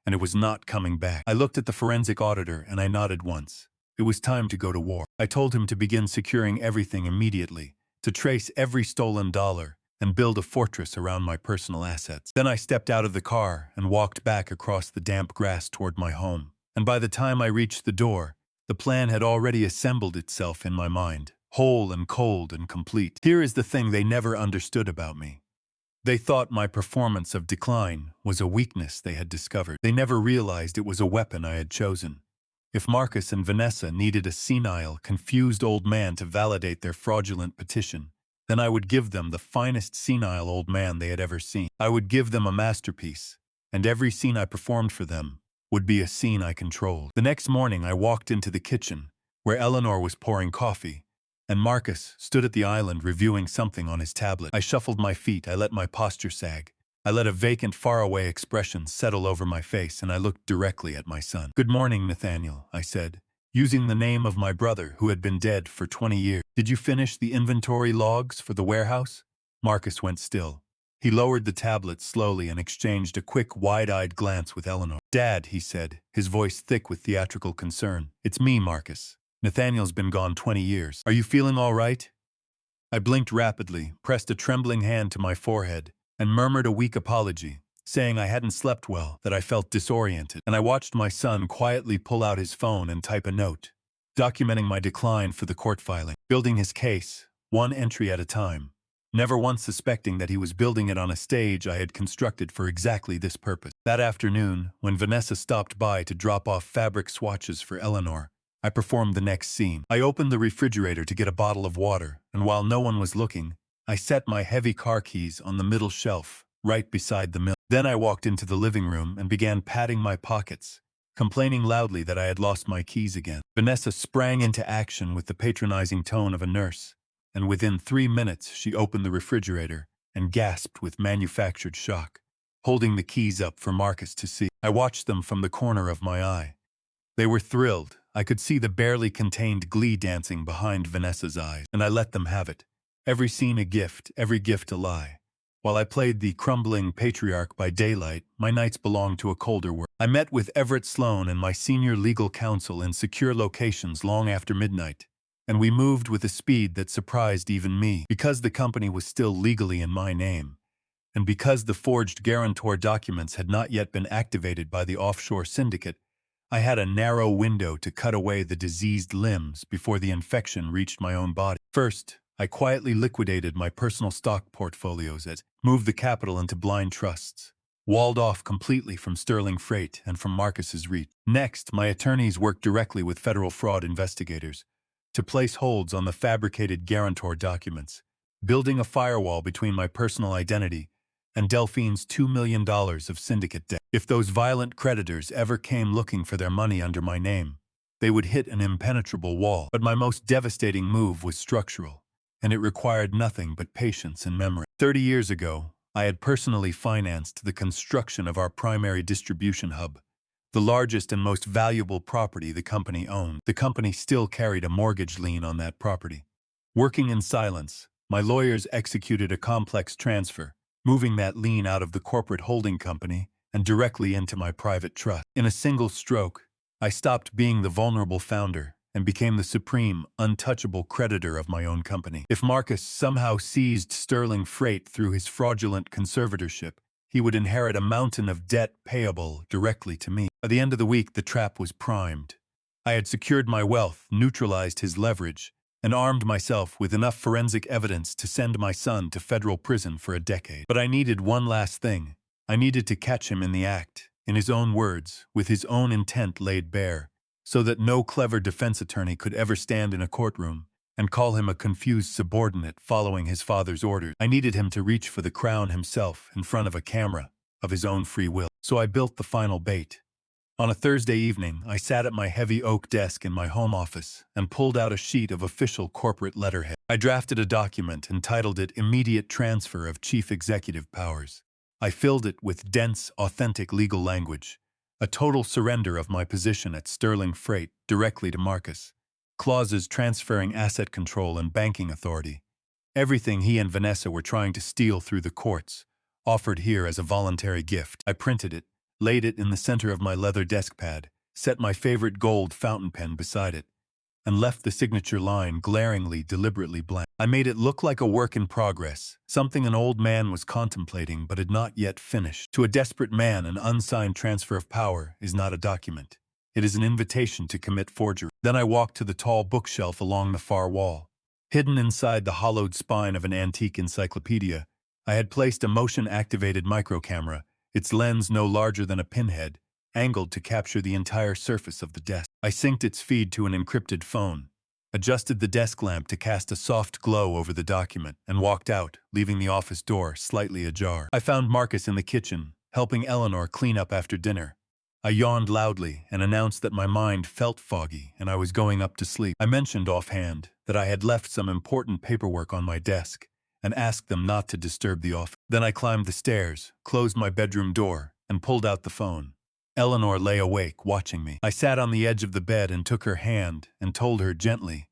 S1: and it was not coming back. I looked at the forensic auditor and I nodded once. It was time to go to war. I told him to begin securing everything immediately, to trace every stolen dollar, and build a fortress around my personal assets. Then I stepped out of the car and walked back across the damp grass toward my home. And by the time I reached the door, the plan had already assembled itself in my mind, whole and cold and complete. Here is the thing they never understood about me. They thought my performance of decline was a weakness they had discovered. They never realized it was a weapon I had chosen. If Marcus and Vanessa needed a senile, confused old man to validate their fraudulent petition, then I would give them the finest senile old man they had ever seen. I would give them a masterpiece, and every scene I performed for them would be a scene I controlled. The next morning I walked into the kitchen, where Eleanor was pouring coffee, and Marcus stood at the island reviewing something on his tablet. I shuffled my feet, I let my posture sag. I let a vacant, faraway expression settle over my face, and I looked directly at my son. "Good morning, Nathaniel," I said, using the name of my brother who had been dead for 20 years. "Did you finish the inventory logs for the warehouse?" Marcus went still. He lowered the tablet slowly and exchanged a quick, wide-eyed glance with Eleanor. "Dad," he said, his voice thick with theatrical concern. "It's me, Marcus. Nathaniel's been gone 20 years. Are you feeling all right?" I blinked rapidly, pressed a trembling hand to my forehead, and murmured a weak apology, saying I hadn't slept well, that I felt disoriented. And I watched my son quietly pull out his phone and type a note, documenting my decline for the court filing, building his case, one entry at a time, never once suspecting that he was building it on a stage I had constructed for exactly this purpose. That afternoon, when Vanessa stopped by to drop off fabric swatches for Eleanor, I performed the next scene. I opened the refrigerator to get a bottle of water, and while no one was looking, I set my heavy car keys on the middle shelf, right beside the milk. Then I walked into the living room and began patting my pockets, complaining loudly that I had lost my keys again. Vanessa sprang into action with the patronizing tone of a nurse, and within 3 minutes she opened the refrigerator and gasped with manufactured shock, holding the keys up for Marcus to see. I watched them from the corner of my eye. They were thrilled, I could see the barely contained glee dancing behind Vanessa's eyes, and I let them have it. Every scene a gift, every gift a lie. While I played the crumbling patriarch by daylight, my nights belonged to a colder world. I met with Everett Sloan and my senior legal counsel in secure locations long after midnight, and we moved with a speed that surprised even me. Because the company was still legally in my name, and because the forged guarantor documents had not yet been activated by the offshore syndicate, I had a narrow window to cut away the diseased limbs before the infection reached my own body. First, I quietly liquidated my personal stock portfolios as moved the capital into blind trusts, walled off completely from Sterling Freight and from Marcus's reach. Next, my attorneys worked directly with federal fraud investigators to place holds on the fabricated guarantor documents, building a firewall between my personal identity and Delphine's $2 million of syndicate debt. If those violent creditors ever came looking for their money under my name, they would hit an impenetrable wall. But my most devastating move was structural, and it required nothing but patience and memory. 30 years ago, I had personally financed the construction of our primary distribution hub, the largest and most valuable property the company owned. The company still carried a mortgage lien on that property. Working in silence, my lawyers executed a complex transfer, moving that lien out of the corporate holding company and directly into my private trust. In a single stroke, I stopped being the vulnerable founder and became the supreme, untouchable creditor of my own company. If Marcus somehow seized Sterling Freight through his fraudulent conservatorship, he would inherit a mountain of debt payable directly to me. By the end of the week, the trap was primed. I had secured my wealth, neutralized his leverage, and armed myself with enough forensic evidence to send my son to federal prison for a decade. But I needed one last thing. I needed to catch him in the act, in his own words, with his own intent laid bare, so that no clever defense attorney could ever stand in a courtroom and call him a confused subordinate following his father's orders. I needed him to reach for the crown himself in front of a camera, of his own free will. So I built the final bait. On a Thursday evening, I sat at my heavy oak desk in my home office and pulled out a sheet of official corporate letterhead. I drafted a document and titled it Immediate Transfer of Chief Executive Powers. I filled it with dense, authentic legal language, a total surrender of my position at Sterling Freight directly to Marcus, clauses transferring asset control and banking authority, everything he and Vanessa were trying to steal through the courts, offered here as a voluntary gift. I printed it, laid it in the center of my leather desk pad, set my favorite gold fountain pen beside it, and left the signature line glaringly, deliberately blank. I made it look like a work in progress, something an old man was contemplating but had not yet finished. To a desperate man, an unsigned transfer of power is not a document. It is an invitation to commit forgery. Then I walked to the tall bookshelf along the far wall. Hidden inside the hollowed spine of an antique encyclopedia, I had placed a motion-activated microcamera, its lens no larger than a pinhead, angled to capture the entire surface of the desk. I synced its feed to an encrypted phone, adjusted the desk lamp to cast a soft glow over the document, and walked out, leaving the office door slightly ajar. I found Marcus in the kitchen, helping Eleanor clean up after dinner. I yawned loudly and announced that my mind felt foggy and I was going up to sleep. I mentioned offhand that I had left some important paperwork on my desk and asked them not to disturb the office. Then I climbed the stairs, closed my bedroom door, and pulled out the phone. Eleanor lay awake, watching me. I sat on the edge of the bed and took her hand and told her gently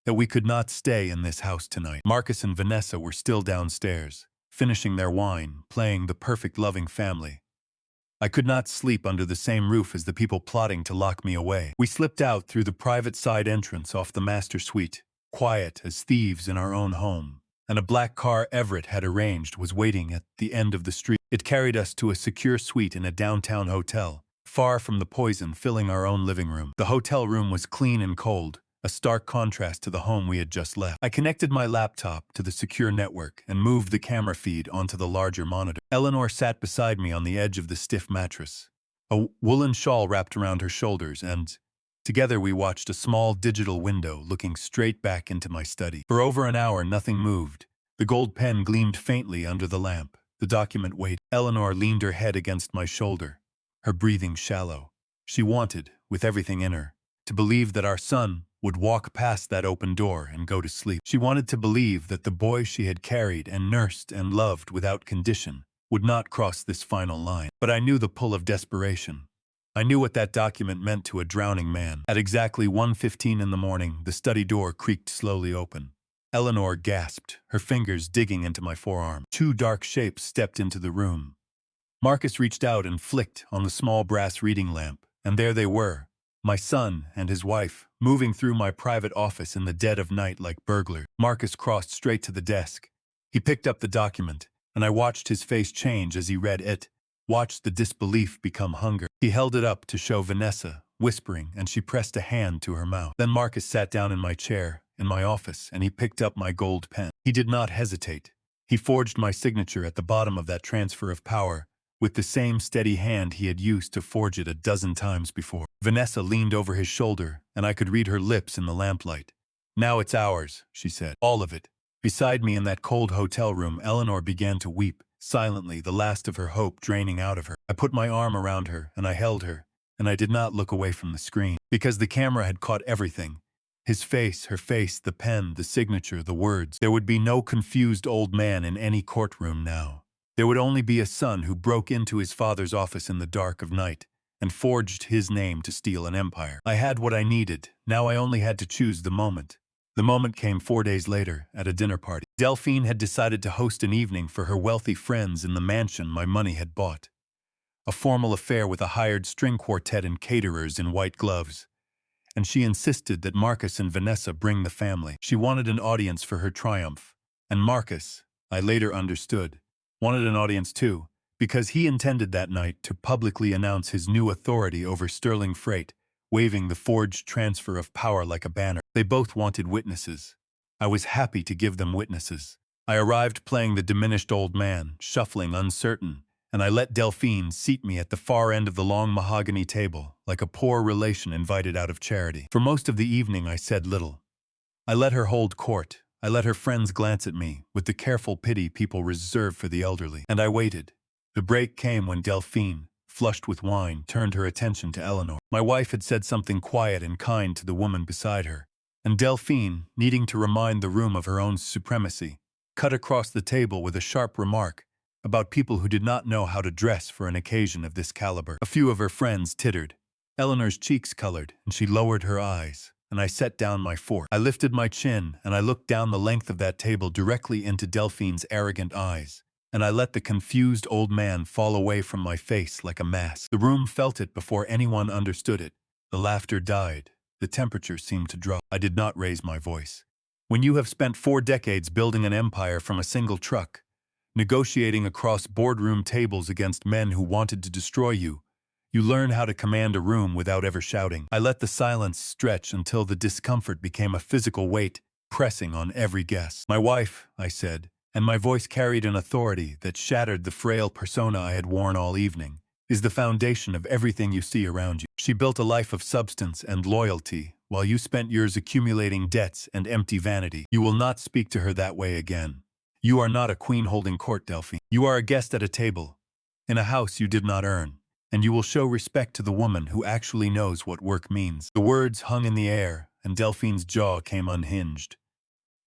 S1: that we could not stay in this house tonight. Marcus and Vanessa were still downstairs, finishing their wine, playing the perfect loving family. I could not sleep under the same roof as the people plotting to lock me away. We slipped out through the private side entrance off the master suite, quiet as thieves in our own home, and a black car Everett had arranged was waiting at the end of the street. It carried us to a secure suite in a downtown hotel, far from the poison filling our own living room. The hotel room was clean and cold, a stark contrast to the home we had just left. I connected my laptop to the secure network and moved the camera feed onto the larger monitor. Eleanor sat beside me on the edge of the stiff mattress, a woolen shawl wrapped around her shoulders, and together we watched a small digital window looking straight back into my study. For over an hour, nothing moved. The gold pen gleamed faintly under the lamp. The document waited. Eleanor leaned her head against my shoulder, her breathing shallow. She wanted, with everything in her, to believe that our son would walk past that open door and go to sleep. She wanted to believe that the boy she had carried and nursed and loved without condition would not cross this final line. But I knew the pull of desperation. I knew what that document meant to a drowning man. At exactly 1:15 in the morning, the study door creaked slowly open. Eleanor gasped, her fingers digging into my forearm. Two dark shapes stepped into the room. Marcus reached out and flicked on the small brass reading lamp, and there they were, my son and his wife, moving through my private office in the dead of night like burglars. Marcus crossed straight to the desk. He picked up the document, and I watched his face change as he read it, watched the disbelief become hunger. He held it up to show Vanessa, whispering, and she pressed a hand to her mouth. Then Marcus sat down in my chair, in my office, and he picked up my gold pen. He did not hesitate. He forged my signature at the bottom of that transfer of power, with the same steady hand he had used to forge it a dozen times before. Vanessa leaned over his shoulder, and I could read her lips in the lamplight. "Now it's ours," she said. "All of it." Beside me in that cold hotel room, Eleanor began to weep, silently, the last of her hope draining out of her. I put my arm around her, and I held her, and I did not look away from the screen, because the camera had caught everything. His face, her face, the pen, the signature, the words. There would be no confused old man in any courtroom now. There would only be a son who broke into his father's office in the dark of night and forged his name to steal an empire. I had what I needed. Now I only had to choose the moment. The moment came 4 days later, at a dinner party. Delphine had decided to host an evening for her wealthy friends in the mansion my money had bought. A formal affair with a hired string quartet and caterers in white gloves. And she insisted that Marcus and Vanessa bring the family. She wanted an audience for her triumph. And Marcus, I later understood, wanted an audience too, because he intended that night to publicly announce his new authority over Sterling Freight, waving the forged transfer of power like a banner. They both wanted witnesses. I was happy to give them witnesses. I arrived playing the diminished old man, shuffling, uncertain, and I let Delphine seat me at the far end of the long mahogany table, like a poor relation invited out of charity. For most of the evening I said little. I let her hold court. I let her friends glance at me, with the careful pity people reserve for the elderly. And I waited. The break came when Delphine, flushed with wine, turned her attention to Eleanor. My wife had said something quiet and kind to the woman beside her, and Delphine, needing to remind the room of her own supremacy, cut across the table with a sharp remark about people who did not know how to dress for an occasion of this caliber. A few of her friends tittered. Eleanor's cheeks colored, and she lowered her eyes, and I set down my fork. I lifted my chin, and I looked down the length of that table directly into Delphine's arrogant eyes, and I let the confused old man fall away from my face like a mask. The room felt it before anyone understood it. The laughter died. The temperature seemed to drop. I did not raise my voice. When you have spent 4 decades building an empire from a single truck, negotiating across boardroom tables against men who wanted to destroy you, you learn how to command a room without ever shouting. I let the silence stretch until the discomfort became a physical weight, pressing on every guest. "My wife," I said, and my voice carried an authority that shattered the frail persona I had worn all evening, "is the foundation of everything you see around you. She built a life of substance and loyalty, while you spent yours accumulating debts and empty vanity. You will not speak to her that way again. You are not a queen holding court, Delphine. You are a guest at a table, in a house you did not earn, and you will show respect to the woman who actually knows what work means." The words hung in the air, and Delphine's jaw came unhinged.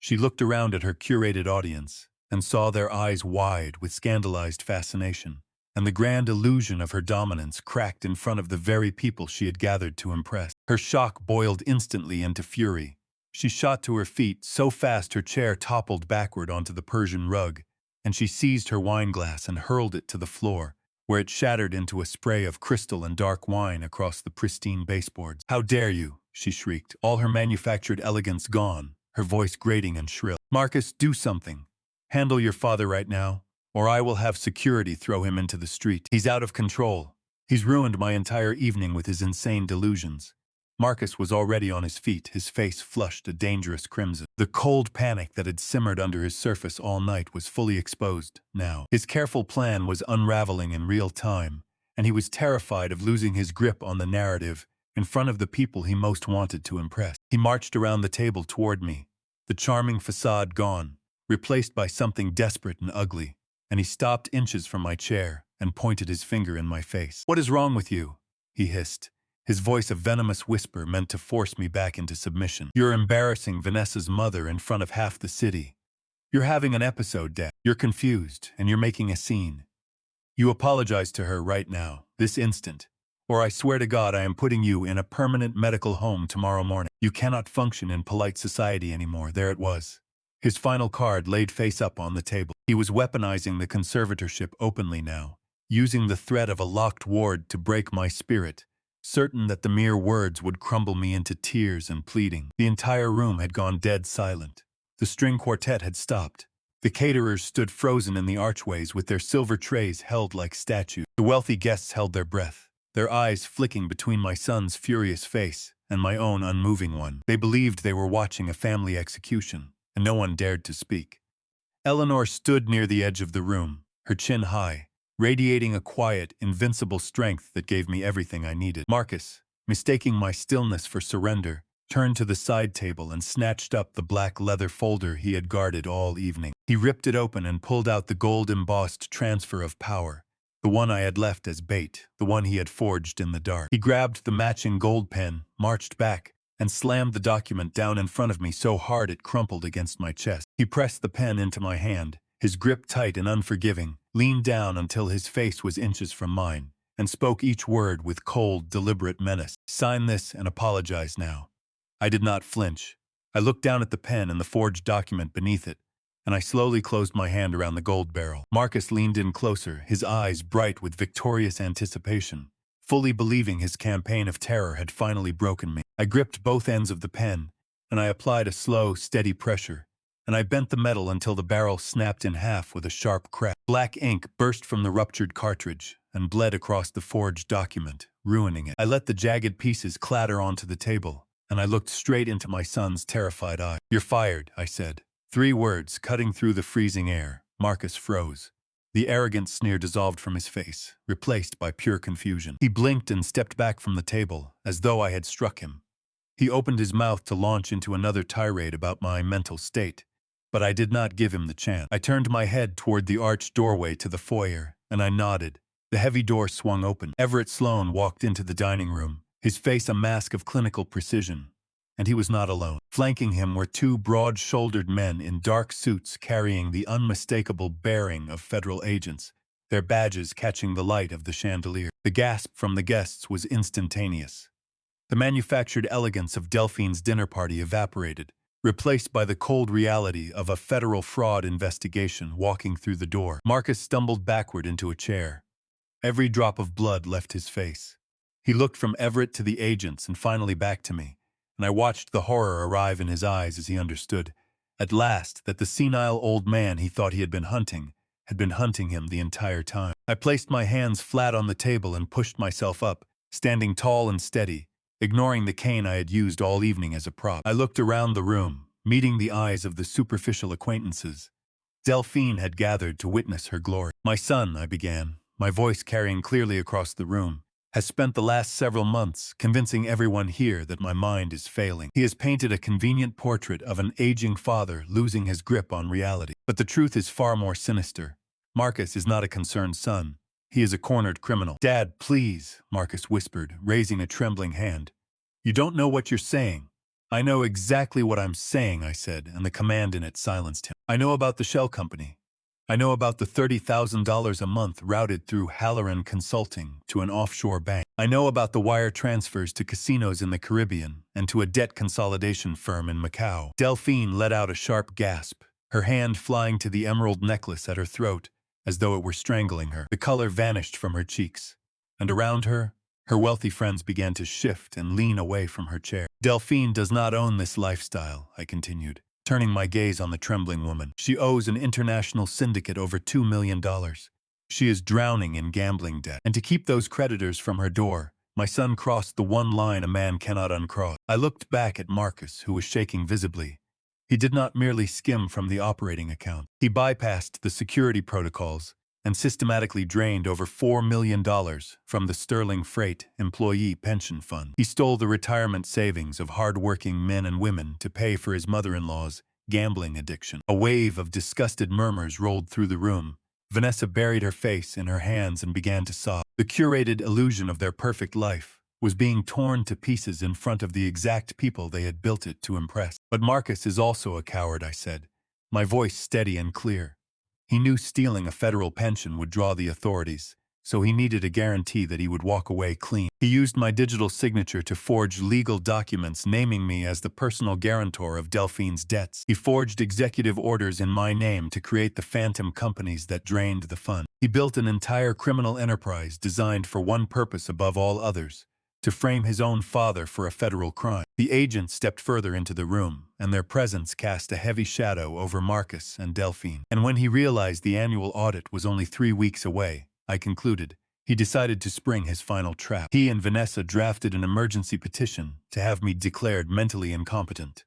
S1: She looked around at her curated audience, and saw their eyes wide with scandalized fascination, and the grand illusion of her dominance cracked in front of the very people she had gathered to impress. Her shock boiled instantly into fury. She shot to her feet so fast her chair toppled backward onto the Persian rug, and she seized her wineglass and hurled it to the floor, where it shattered into a spray of crystal and dark wine across the pristine baseboards. "How dare you!" she shrieked, all her manufactured elegance gone, her voice grating and shrill. "Marcus, do something. Handle your father right now, or I will have security throw him into the street. He's out of control. He's ruined my entire evening with his insane delusions." Marcus was already on his feet, his face flushed a dangerous crimson. The cold panic that had simmered under his surface all night was fully exposed now. His careful plan was unraveling in real time, and he was terrified of losing his grip on the narrative in front of the people he most wanted to impress. He marched around the table toward me, the charming facade gone, replaced by something desperate and ugly, and he stopped inches from my chair and pointed his finger in my face. "What is wrong with you?" he hissed, his voice a venomous whisper meant to force me back into submission. "You're embarrassing Vanessa's mother in front of half the city. You're having an episode, Dad. You're confused, and you're making a scene. You apologize to her right now, this instant, or I swear to God I am putting you in a permanent medical home tomorrow morning. You cannot function in polite society anymore." There it was. His final card laid face up on the table. He was weaponizing the conservatorship openly now, using the threat of a locked ward to break my spirit, certain that the mere words would crumble me into tears and pleading. The entire room had gone dead silent. The string quartet had stopped. The caterers stood frozen in the archways with their silver trays held like statues. The wealthy guests held their breath, their eyes flicking between my son's furious face and my own unmoving one. They believed they were watching a family execution, and no one dared to speak. Eleanor stood near the edge of the room, her chin high, radiating a quiet, invincible strength that gave me everything I needed. Marcus, mistaking my stillness for surrender, turned to the side table and snatched up the black leather folder he had guarded all evening. He ripped it open and pulled out the gold-embossed transfer of power, the one I had left as bait, the one he had forged in the dark. He grabbed the matching gold pen, marched back, and slammed the document down in front of me so hard it crumpled against my chest. He pressed the pen into my hand, his grip tight and unforgiving, leaned down until his face was inches from mine, and spoke each word with cold, deliberate menace. "Sign this and apologize now." I did not flinch. I looked down at the pen and the forged document beneath it, and I slowly closed my hand around the gold barrel. Marcus leaned in closer, his eyes bright with victorious anticipation, fully believing his campaign of terror had finally broken me. I gripped both ends of the pen, and I applied a slow, steady pressure, and I bent the metal until the barrel snapped in half with a sharp crack. Black ink burst from the ruptured cartridge and bled across the forged document, ruining it. I let the jagged pieces clatter onto the table, and I looked straight into my son's terrified eyes. "You're fired," I said. 3 words cutting through the freezing air. Marcus froze. The arrogant sneer dissolved from his face, replaced by pure confusion. He blinked and stepped back from the table, as though I had struck him. He opened his mouth to launch into another tirade about my mental state, but I did not give him the chance. I turned my head toward the arched doorway to the foyer, and I nodded. The heavy door swung open. Everett Sloane walked into the dining room, his face a mask of clinical precision. And he was not alone. Flanking him were 2 broad-shouldered men in dark suits carrying the unmistakable bearing of federal agents, their badges catching the light of the chandelier. The gasp from the guests was instantaneous. The manufactured elegance of Delphine's dinner party evaporated, replaced by the cold reality of a federal fraud investigation walking through the door. Marcus stumbled backward into a chair. Every drop of blood left his face. He looked from Everett to the agents and finally back to me, and I watched the horror arrive in his eyes as he understood, at last, that the senile old man he thought he had been hunting him the entire time. I placed my hands flat on the table and pushed myself up, standing tall and steady, ignoring the cane I had used all evening as a prop. I looked around the room, meeting the eyes of the superficial acquaintances. Delphine had gathered to witness her glory. "My son," I began, my voice carrying clearly across the room, "has spent the last several months convincing everyone here that my mind is failing. He has painted a convenient portrait of an aging father losing his grip on reality. But the truth is far more sinister. Marcus is not a concerned son. He is a cornered criminal." "Dad, please," Marcus whispered, raising a trembling hand. "You don't know what you're saying." "I know exactly what I'm saying," I said, and the command in it silenced him. "I know about the shell company. I know about the $30,000 a month routed through Halloran Consulting to an offshore bank. I know about the wire transfers to casinos in the Caribbean and to a debt consolidation firm in Macau." Delphine let out a sharp gasp, her hand flying to the emerald necklace at her throat, as though it were strangling her. The color vanished from her cheeks, and around her, her wealthy friends began to shift and lean away from her chair. "Delphine does not own this lifestyle," I continued, turning my gaze on the trembling woman. "She owes an international syndicate over $2 million. She is drowning in gambling debt. And to keep those creditors from her door, my son crossed the one line a man cannot uncross." I looked back at Marcus, who was shaking visibly. He did not merely skim from the operating account. He bypassed the security protocols and systematically drained over $4 million from the Sterling Freight Employee Pension Fund. He stole the retirement savings of hard-working men and women to pay for his mother-in-law's gambling addiction. A wave of disgusted murmurs rolled through the room. Vanessa buried her face in her hands and began to sob. The curated illusion of their perfect life was being torn to pieces in front of the exact people they had built it to impress. "But Marcus is also a coward," I said, my voice steady and clear. "He knew stealing a federal pension would draw the authorities, so he needed a guarantee that he would walk away clean. He used my digital signature to forge legal documents naming me as the personal guarantor of Delphine's debts. He forged executive orders in my name to create the phantom companies that drained the fund. He built an entire criminal enterprise designed for one purpose above all others: to frame his own father for a federal crime. The agents stepped further into the room, and their presence cast a heavy shadow over Marcus and Delphine. And when he realized the annual audit was only 3 weeks away, I concluded, he decided to spring his final trap. He and Vanessa drafted an emergency petition to have me declared mentally incompetent.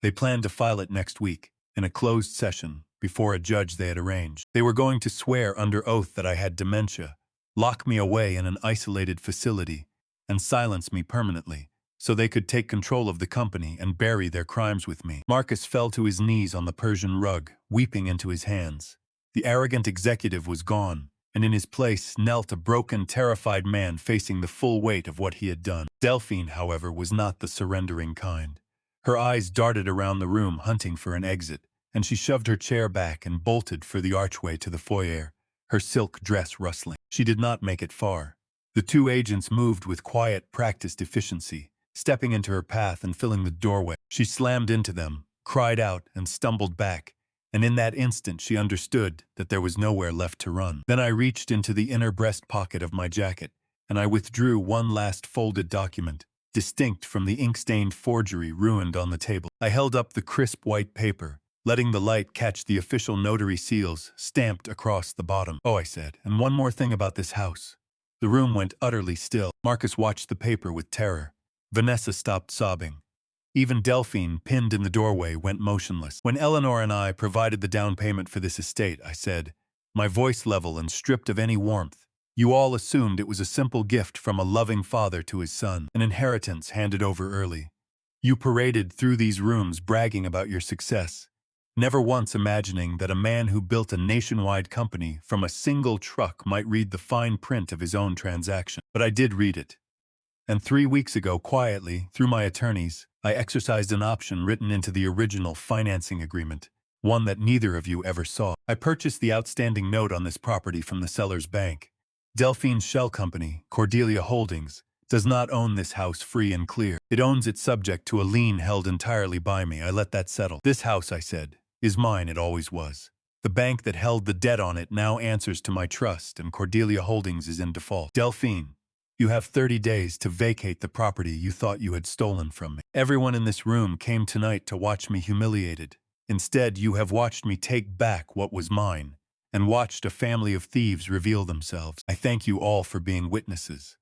S1: They planned to file it next week, in a closed session, before a judge they had arranged. They were going to swear under oath that I had dementia, lock me away in an isolated facility, and silence me permanently, so they could take control of the company and bury their crimes with me. Marcus fell to his knees on the Persian rug, weeping into his hands. The arrogant executive was gone, and in his place knelt a broken, terrified man facing the full weight of what he had done. Delphine, however, was not the surrendering kind. Her eyes darted around the room hunting for an exit, and she shoved her chair back and bolted for the archway to the foyer, her silk dress rustling. She did not make it far. The two agents moved with quiet, practiced efficiency, stepping into her path and filling the doorway. She slammed into them, cried out, and stumbled back, and in that instant she understood that there was nowhere left to run. Then I reached into the inner breast pocket of my jacket, and I withdrew one last folded document, distinct from the ink-stained forgery ruined on the table. I held up the crisp white paper, letting the light catch the official notary seals stamped across the bottom. "Oh," I said, "and one more thing about this house." The room went utterly still. Marcus watched the paper with terror. Vanessa stopped sobbing. Even Delphine, pinned in the doorway, went motionless. "When Eleanor and I provided the down payment for this estate," I said, my voice level and stripped of any warmth, "you all assumed it was a simple gift from a loving father to his son, an inheritance handed over early. You paraded through these rooms bragging about your success, never once imagining that a man who built a nationwide company from a single truck might read the fine print of his own transaction. But I did read it. And 3 weeks ago, quietly, through my attorneys, I exercised an option written into the original financing agreement, one that neither of you ever saw. I purchased the outstanding note on this property from the seller's bank. Delphine's shell company, Cordelia Holdings, does not own this house free and clear. It owns it subject to a lien held entirely by me. I let that settle. This house, I said, is mine. It always was. The bank that held the debt on it now answers to my trust, and Cordelia Holdings is in default. Delphine, you have 30 days to vacate the property you thought you had stolen from me. Everyone in this room came tonight to watch me humiliated. Instead, you have watched me take back what was mine, and watched a family of thieves reveal themselves. I thank you all for being witnesses.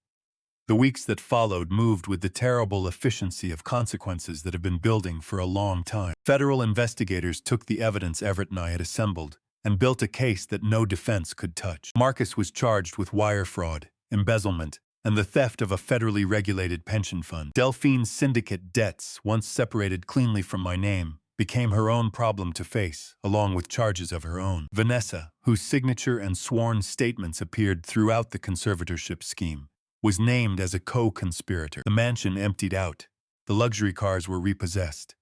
S1: The weeks that followed moved with the terrible efficiency of consequences that have been building for a long time. Federal investigators took the evidence Everett and I had assembled and built a case that no defense could touch. Marcus was charged with wire fraud, embezzlement, and the theft of a federally regulated pension fund. Delphine's syndicate debts, once separated cleanly from my name, became her own problem to face, along with charges of her own. Vanessa, whose signature and sworn statements appeared throughout the conservatorship scheme, was named as a co-conspirator. The mansion emptied out. The luxury cars were repossessed.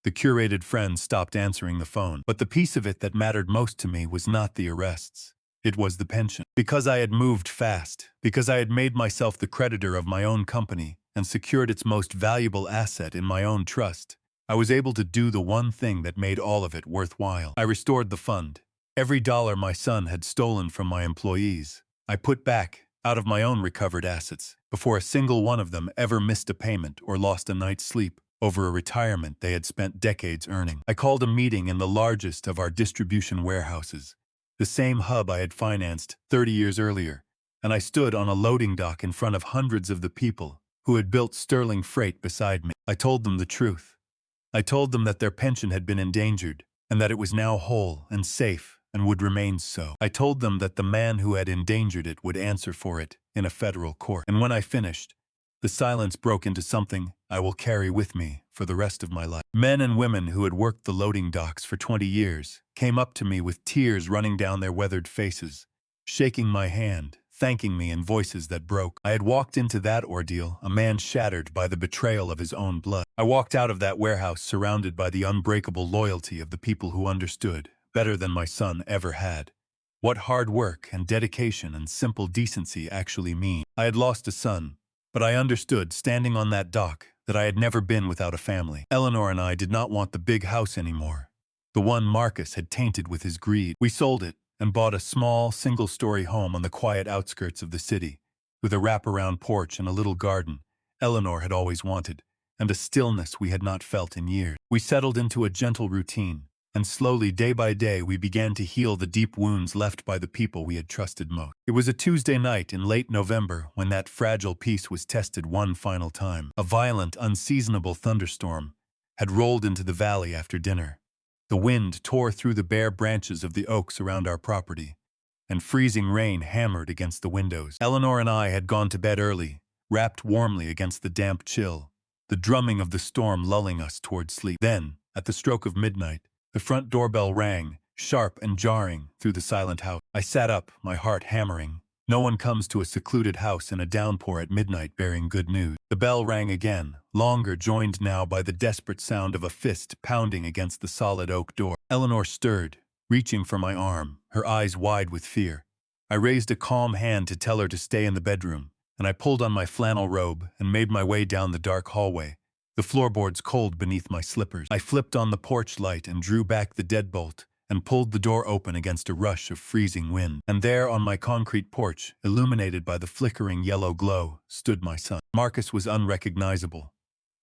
S1: The curated friends stopped answering the phone. But the piece of it that mattered most to me was not the arrests. It was the pension. Because I had moved fast, because I had made myself the creditor of my own company and secured its most valuable asset in my own trust, I was able to do the one thing that made all of it worthwhile. I restored the fund. Every dollar my son had stolen from my employees, I put back out of my own recovered assets, before a single one of them ever missed a payment or lost a night's sleep over a retirement they had spent decades earning. I called a meeting in the largest of our distribution warehouses, the same hub I had financed 30 years earlier, and I stood on a loading dock in front of hundreds of the people who had built sterling freight beside me. I told them the truth. I told them that their pension had been endangered, and that it was now whole and safe and would remain so. I told them that the man who had endangered it would answer for it in a federal court. And when I finished, the silence broke into something I will carry with me for the rest of my life. Men and women who had worked the loading docks for 20 years came up to me with tears running down their weathered faces, shaking my hand, thanking me in voices that broke. I had walked into that ordeal a man shattered by the betrayal of his own blood. I walked out of that warehouse surrounded by the unbreakable loyalty of the people who understood, better than my son ever had, what hard work and dedication and simple decency actually mean. I had lost a son, but I understood, standing on that dock, that I had never been without a family. Eleanor and I did not want the big house anymore. The one Marcus had tainted with his greed. We sold it and bought a small, single-story home on the quiet outskirts of the city, with a wraparound porch and a little garden Eleanor had always wanted, and a stillness we had not felt in years. We settled into a gentle routine, and slowly, day by day, we began to heal the deep wounds left by the people we had trusted most. It was a Tuesday night in late November when that fragile peace was tested one final time. A violent, unseasonable thunderstorm had rolled into the valley after dinner. The wind tore through the bare branches of the oaks around our property, and freezing rain hammered against the windows. Eleanor and I had gone to bed early, wrapped warmly against the damp chill, the drumming of the storm lulling us toward sleep. Then, at the stroke of midnight, the front doorbell rang, sharp and jarring, through the silent house. I sat up, my heart hammering. No one comes to a secluded house in a downpour at midnight bearing good news. The bell rang again, longer, joined now by the desperate sound of a fist pounding against the solid oak door. Eleanor stirred, reaching for my arm, her eyes wide with fear. I raised a calm hand to tell her to stay in the bedroom, and I pulled on my flannel robe and made my way down the dark hallway, the floorboards cold beneath my slippers. I flipped on the porch light and drew back the deadbolt, and pulled the door open against a rush of freezing wind. And there, on my concrete porch, illuminated by the flickering yellow glow, stood my son. Marcus was unrecognizable.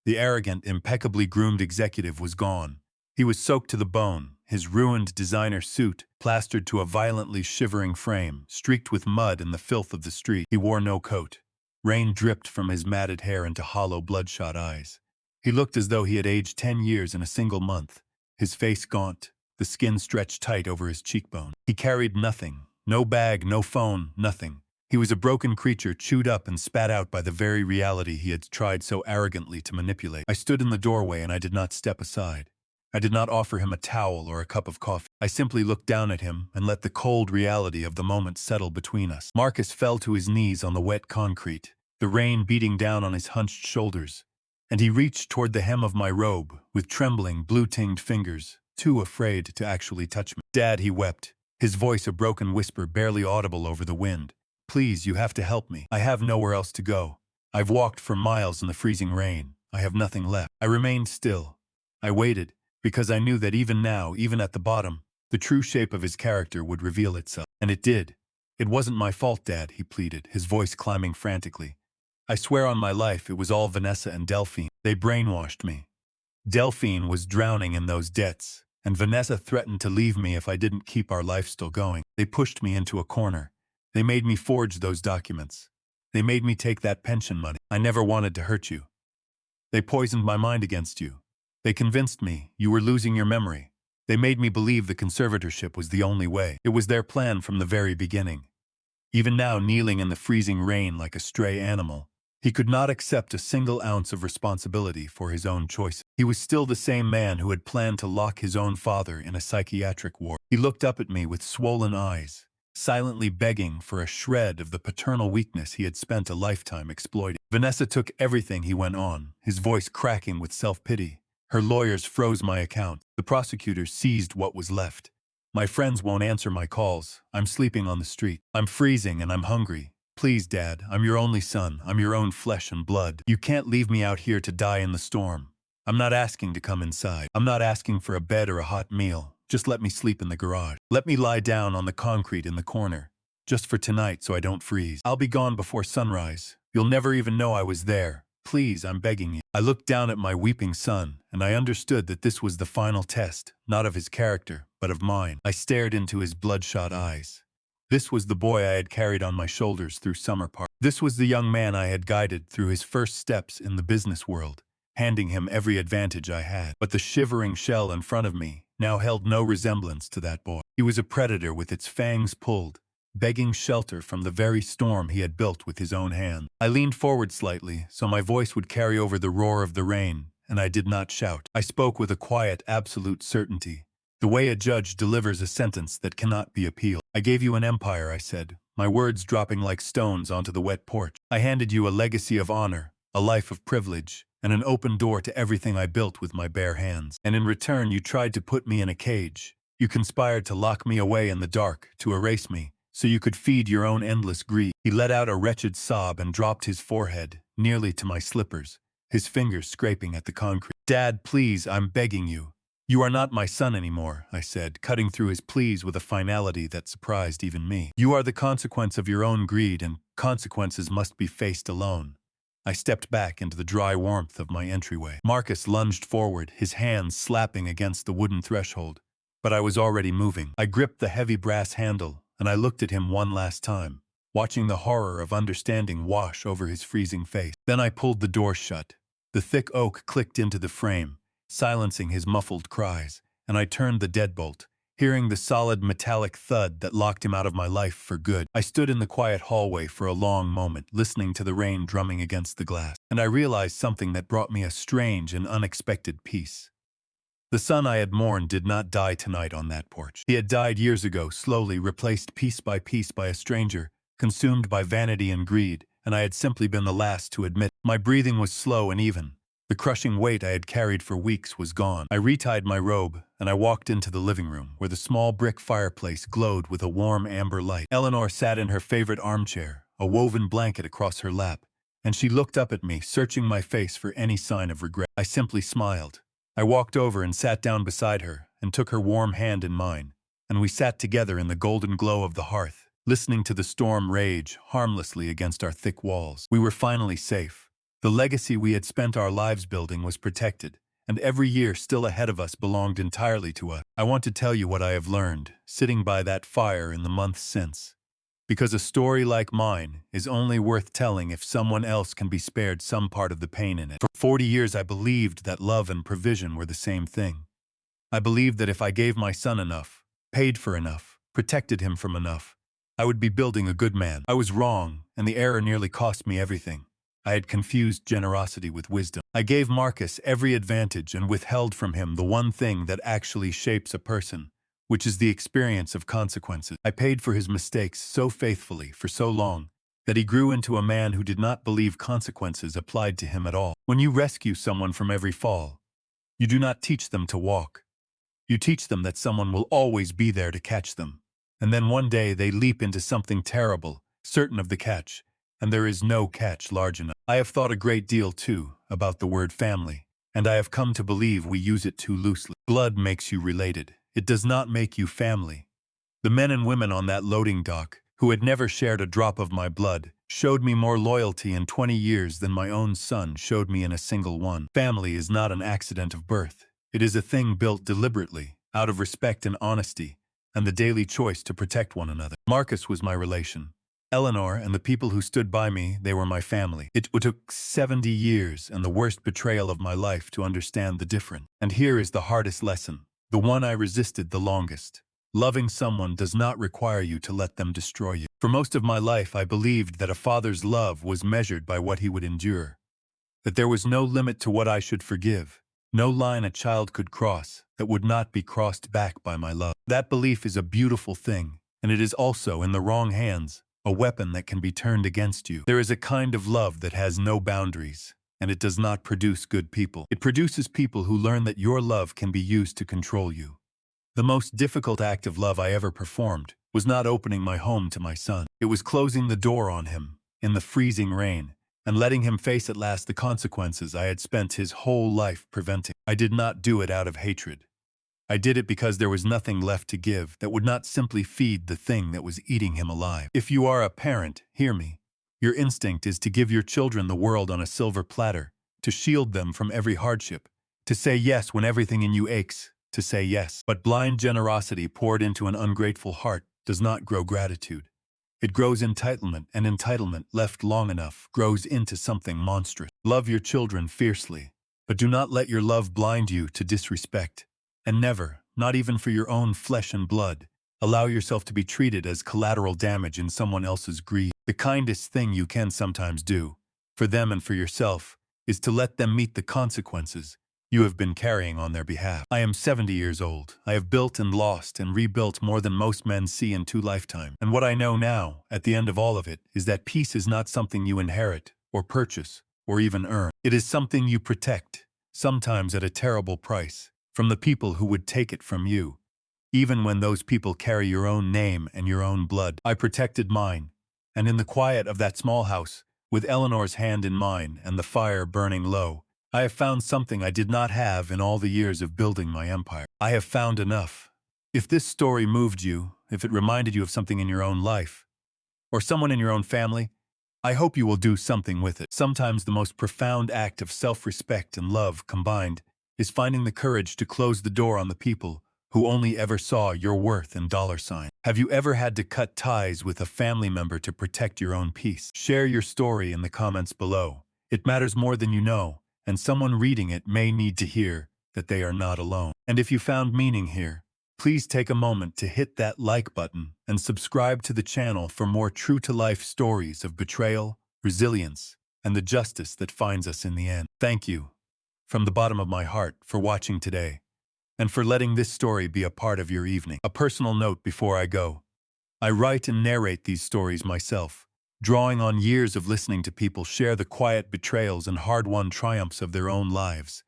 S1: The arrogant, impeccably groomed executive was gone. He was soaked to the bone, his ruined designer suit plastered to a violently shivering frame, streaked with mud and the filth of the street. He wore no coat. Rain dripped from his matted hair into hollow, bloodshot eyes. He looked as though he had aged 10 years in a single month, his face gaunt, the skin stretched tight over his cheekbone. He carried nothing, no bag, no phone, nothing. He was a broken creature, chewed up and spat out by the very reality he had tried so arrogantly to manipulate. I stood in the doorway and I did not step aside. I did not offer him a towel or a cup of coffee. I simply looked down at him and let the cold reality of the moment settle between us. Marcus fell to his knees on the wet concrete, the rain beating down on his hunched shoulders, and he reached toward the hem of my robe with trembling, blue-tinged fingers, too afraid to actually touch me. "Dad," he wept, his voice a broken whisper barely audible over the wind. "Please, you have to help me. I have nowhere else to go. I've walked for miles in the freezing rain. I have nothing left." I remained still. I waited, because I knew that even now, even at the bottom, the true shape of his character would reveal itself. And it did. "It wasn't my fault, Dad," he pleaded, his voice climbing frantically. "I swear on my life it was all Vanessa and Delphine. They brainwashed me. Delphine was drowning in those debts, and Vanessa threatened to leave me if I didn't keep our life still going. They pushed me into a corner. They made me forge those documents. They made me take that pension money. I never wanted to hurt you. They poisoned my mind against you. They convinced me you were losing your memory. They made me believe the conservatorship was the only way. It was their plan from the very beginning." Even now, kneeling in the freezing rain like a stray animal, he could not accept a single ounce of responsibility for his own choices. He was still the same man who had planned to lock his own father in a psychiatric ward. He looked up at me with swollen eyes, silently begging for a shred of the paternal weakness he had spent a lifetime exploiting. "Vanessa took everything," he went on, his voice cracking with self-pity. "Her lawyers froze my account. The prosecutors seized what was left. My friends won't answer my calls. I'm sleeping on the street. I'm freezing and I'm hungry. Please, Dad, I'm your only son. I'm your own flesh and blood. You can't leave me out here to die in the storm. I'm not asking to come inside. I'm not asking for a bed or a hot meal. Just let me sleep in the garage. Let me lie down on the concrete in the corner, just for tonight so I don't freeze. I'll be gone before sunrise. You'll never even know I was there. Please, I'm begging you." I looked down at my weeping son, and I understood that this was the final test, not of his character, but of mine. I stared into his bloodshot eyes. This was the boy I had carried on my shoulders through summer park. This was the young man I had guided through his first steps in the business world, handing him every advantage I had. But the shivering shell in front of me now held no resemblance to that boy. He was a predator with its fangs pulled, begging shelter from the very storm he had built with his own hand. I leaned forward slightly, so my voice would carry over the roar of the rain, and I did not shout. I spoke with a quiet, absolute certainty, the way a judge delivers a sentence that cannot be appealed. "I gave you an empire," I said, my words dropping like stones onto the wet porch. "I handed you a legacy of honor, a life of privilege, and an open door to everything I built with my bare hands. And in return you tried to put me in a cage. You conspired to lock me away in the dark, to erase me, so you could feed your own endless greed. He let out a wretched sob and dropped his forehead, nearly to my slippers, his fingers scraping at the concrete. Dad, please, I'm begging you. You are not my son anymore, I said, cutting through his pleas with a finality that surprised even me. You are the consequence of your own greed, and consequences must be faced alone. I stepped back into the dry warmth of my entryway. Marcus lunged forward, his hands slapping against the wooden threshold. But I was already moving. I gripped the heavy brass handle, and I looked at him one last time, watching the horror of understanding wash over his freezing face. Then I pulled the door shut. The thick oak clicked into the frame, silencing his muffled cries, and I turned the deadbolt, hearing the solid metallic thud that locked him out of my life for good. I stood in the quiet hallway for a long moment, listening to the rain drumming against the glass, and I realized something that brought me a strange and unexpected peace. The son I had mourned did not die tonight on that porch. He had died years ago, slowly replaced piece by a stranger, consumed by vanity and greed, and I had simply been the last to admit. My breathing was slow and even. The crushing weight I had carried for weeks was gone. I retied my robe, and I walked into the living room, where the small brick fireplace glowed with a warm amber light. Eleanor sat in her favorite armchair, a woven blanket across her lap, and she looked up at me, searching my face for any sign of regret. I simply smiled. I walked over and sat down beside her, and took her warm hand in mine, and we sat together in the golden glow of the hearth, listening to the storm rage harmlessly against our thick walls. We were finally safe. The legacy we had spent our lives building was protected, and every year still ahead of us belonged entirely to us. I want to tell you what I have learned, sitting by that fire in the months since. Because a story like mine is only worth telling if someone else can be spared some part of the pain in it. For 40 years I believed that love and provision were the same thing. I believed that if I gave my son enough, paid for enough, protected him from enough, I would be building a good man. I was wrong, and the error nearly cost me everything. I had confused generosity with wisdom. I gave Marcus every advantage and withheld from him the one thing that actually shapes a person, which is the experience of consequences. I paid for his mistakes so faithfully for so long that he grew into a man who did not believe consequences applied to him at all. When you rescue someone from every fall, you do not teach them to walk. You teach them that someone will always be there to catch them. And then one day they leap into something terrible, certain of the catch, and there is no catch large enough. I have thought a great deal, too, about the word family, and I have come to believe we use it too loosely. Blood makes you related. It does not make you family. The men and women on that loading dock, who had never shared a drop of my blood, showed me more loyalty in 20 years than my own son showed me in a single one. Family is not an accident of birth. It is a thing built deliberately, out of respect and honesty, and the daily choice to protect one another. Marcus was my relation. Eleanor and the people who stood by me, they were my family. It took 70 years and the worst betrayal of my life to understand the difference. And here is the hardest lesson, the one I resisted the longest. Loving someone does not require you to let them destroy you. For most of my life, I believed that a father's love was measured by what he would endure, that there was no limit to what I should forgive, no line a child could cross that would not be crossed back by my love. That belief is a beautiful thing, and it is also, in the wrong hands, a weapon that can be turned against you. There is a kind of love that has no boundaries, and it does not produce good people. It produces people who learn that your love can be used to control you. The most difficult act of love I ever performed was not opening my home to my son. It was closing the door on him, in the freezing rain, and letting him face at last the consequences I had spent his whole life preventing. I did not do it out of hatred. I did it because there was nothing left to give that would not simply feed the thing that was eating him alive. If you are a parent, hear me. Your instinct is to give your children the world on a silver platter, to shield them from every hardship, to say yes when everything in you aches, to say yes. But blind generosity poured into an ungrateful heart does not grow gratitude. It grows entitlement, and entitlement, left long enough, grows into something monstrous. Love your children fiercely, but do not let your love blind you to disrespect. And never, not even for your own flesh and blood, allow yourself to be treated as collateral damage in someone else's greed. The kindest thing you can sometimes do, for them and for yourself, is to let them meet the consequences you have been carrying on their behalf. I am 70 years old. I have built and lost and rebuilt more than most men see in 2 lifetimes. And what I know now, at the end of all of it, is that peace is not something you inherit, or purchase, or even earn. It is something you protect, sometimes at a terrible price, from the people who would take it from you. even when those people carry your own name and your own blood. I protected mine, and in the quiet of that small house, with Eleanor's hand in mine and the fire burning low, I have found something I did not have in all the years of building my empire. I have found enough. If this story moved you, if it reminded you of something in your own life, or someone in your own family, I hope you will do something with it. Sometimes the most profound act of self-respect and love combined is finding the courage to close the door on the people who only ever saw your worth in dollar sign. Have you ever had to cut ties with a family member to protect your own peace? Share your story in the comments below. It matters more than you know, and someone reading it may need to hear that they are not alone. And if you found meaning here, please take a moment to hit that like button and subscribe to the channel for more true-to-life stories of betrayal, resilience, and the justice that finds us in the end. Thank you, from the bottom of my heart, for watching today, and for letting this story be a part of your evening. A personal note before I go. I write and narrate these stories myself, drawing on years of listening to people share the quiet betrayals and hard-won triumphs of their own lives,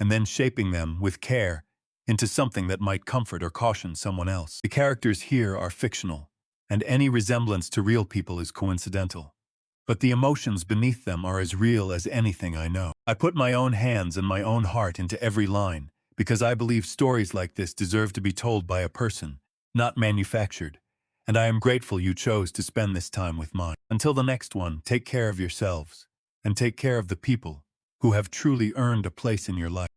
S1: and then shaping them with care into something that might comfort or caution someone else. The characters here are fictional, and any resemblance to real people is coincidental. But the emotions beneath them are as real as anything I know. I put my own hands and my own heart into every line, because I believe stories like this deserve to be told by a person, not manufactured, and I am grateful you chose to spend this time with mine. Until the next one, take care of yourselves, and take care of the people who have truly earned a place in your life.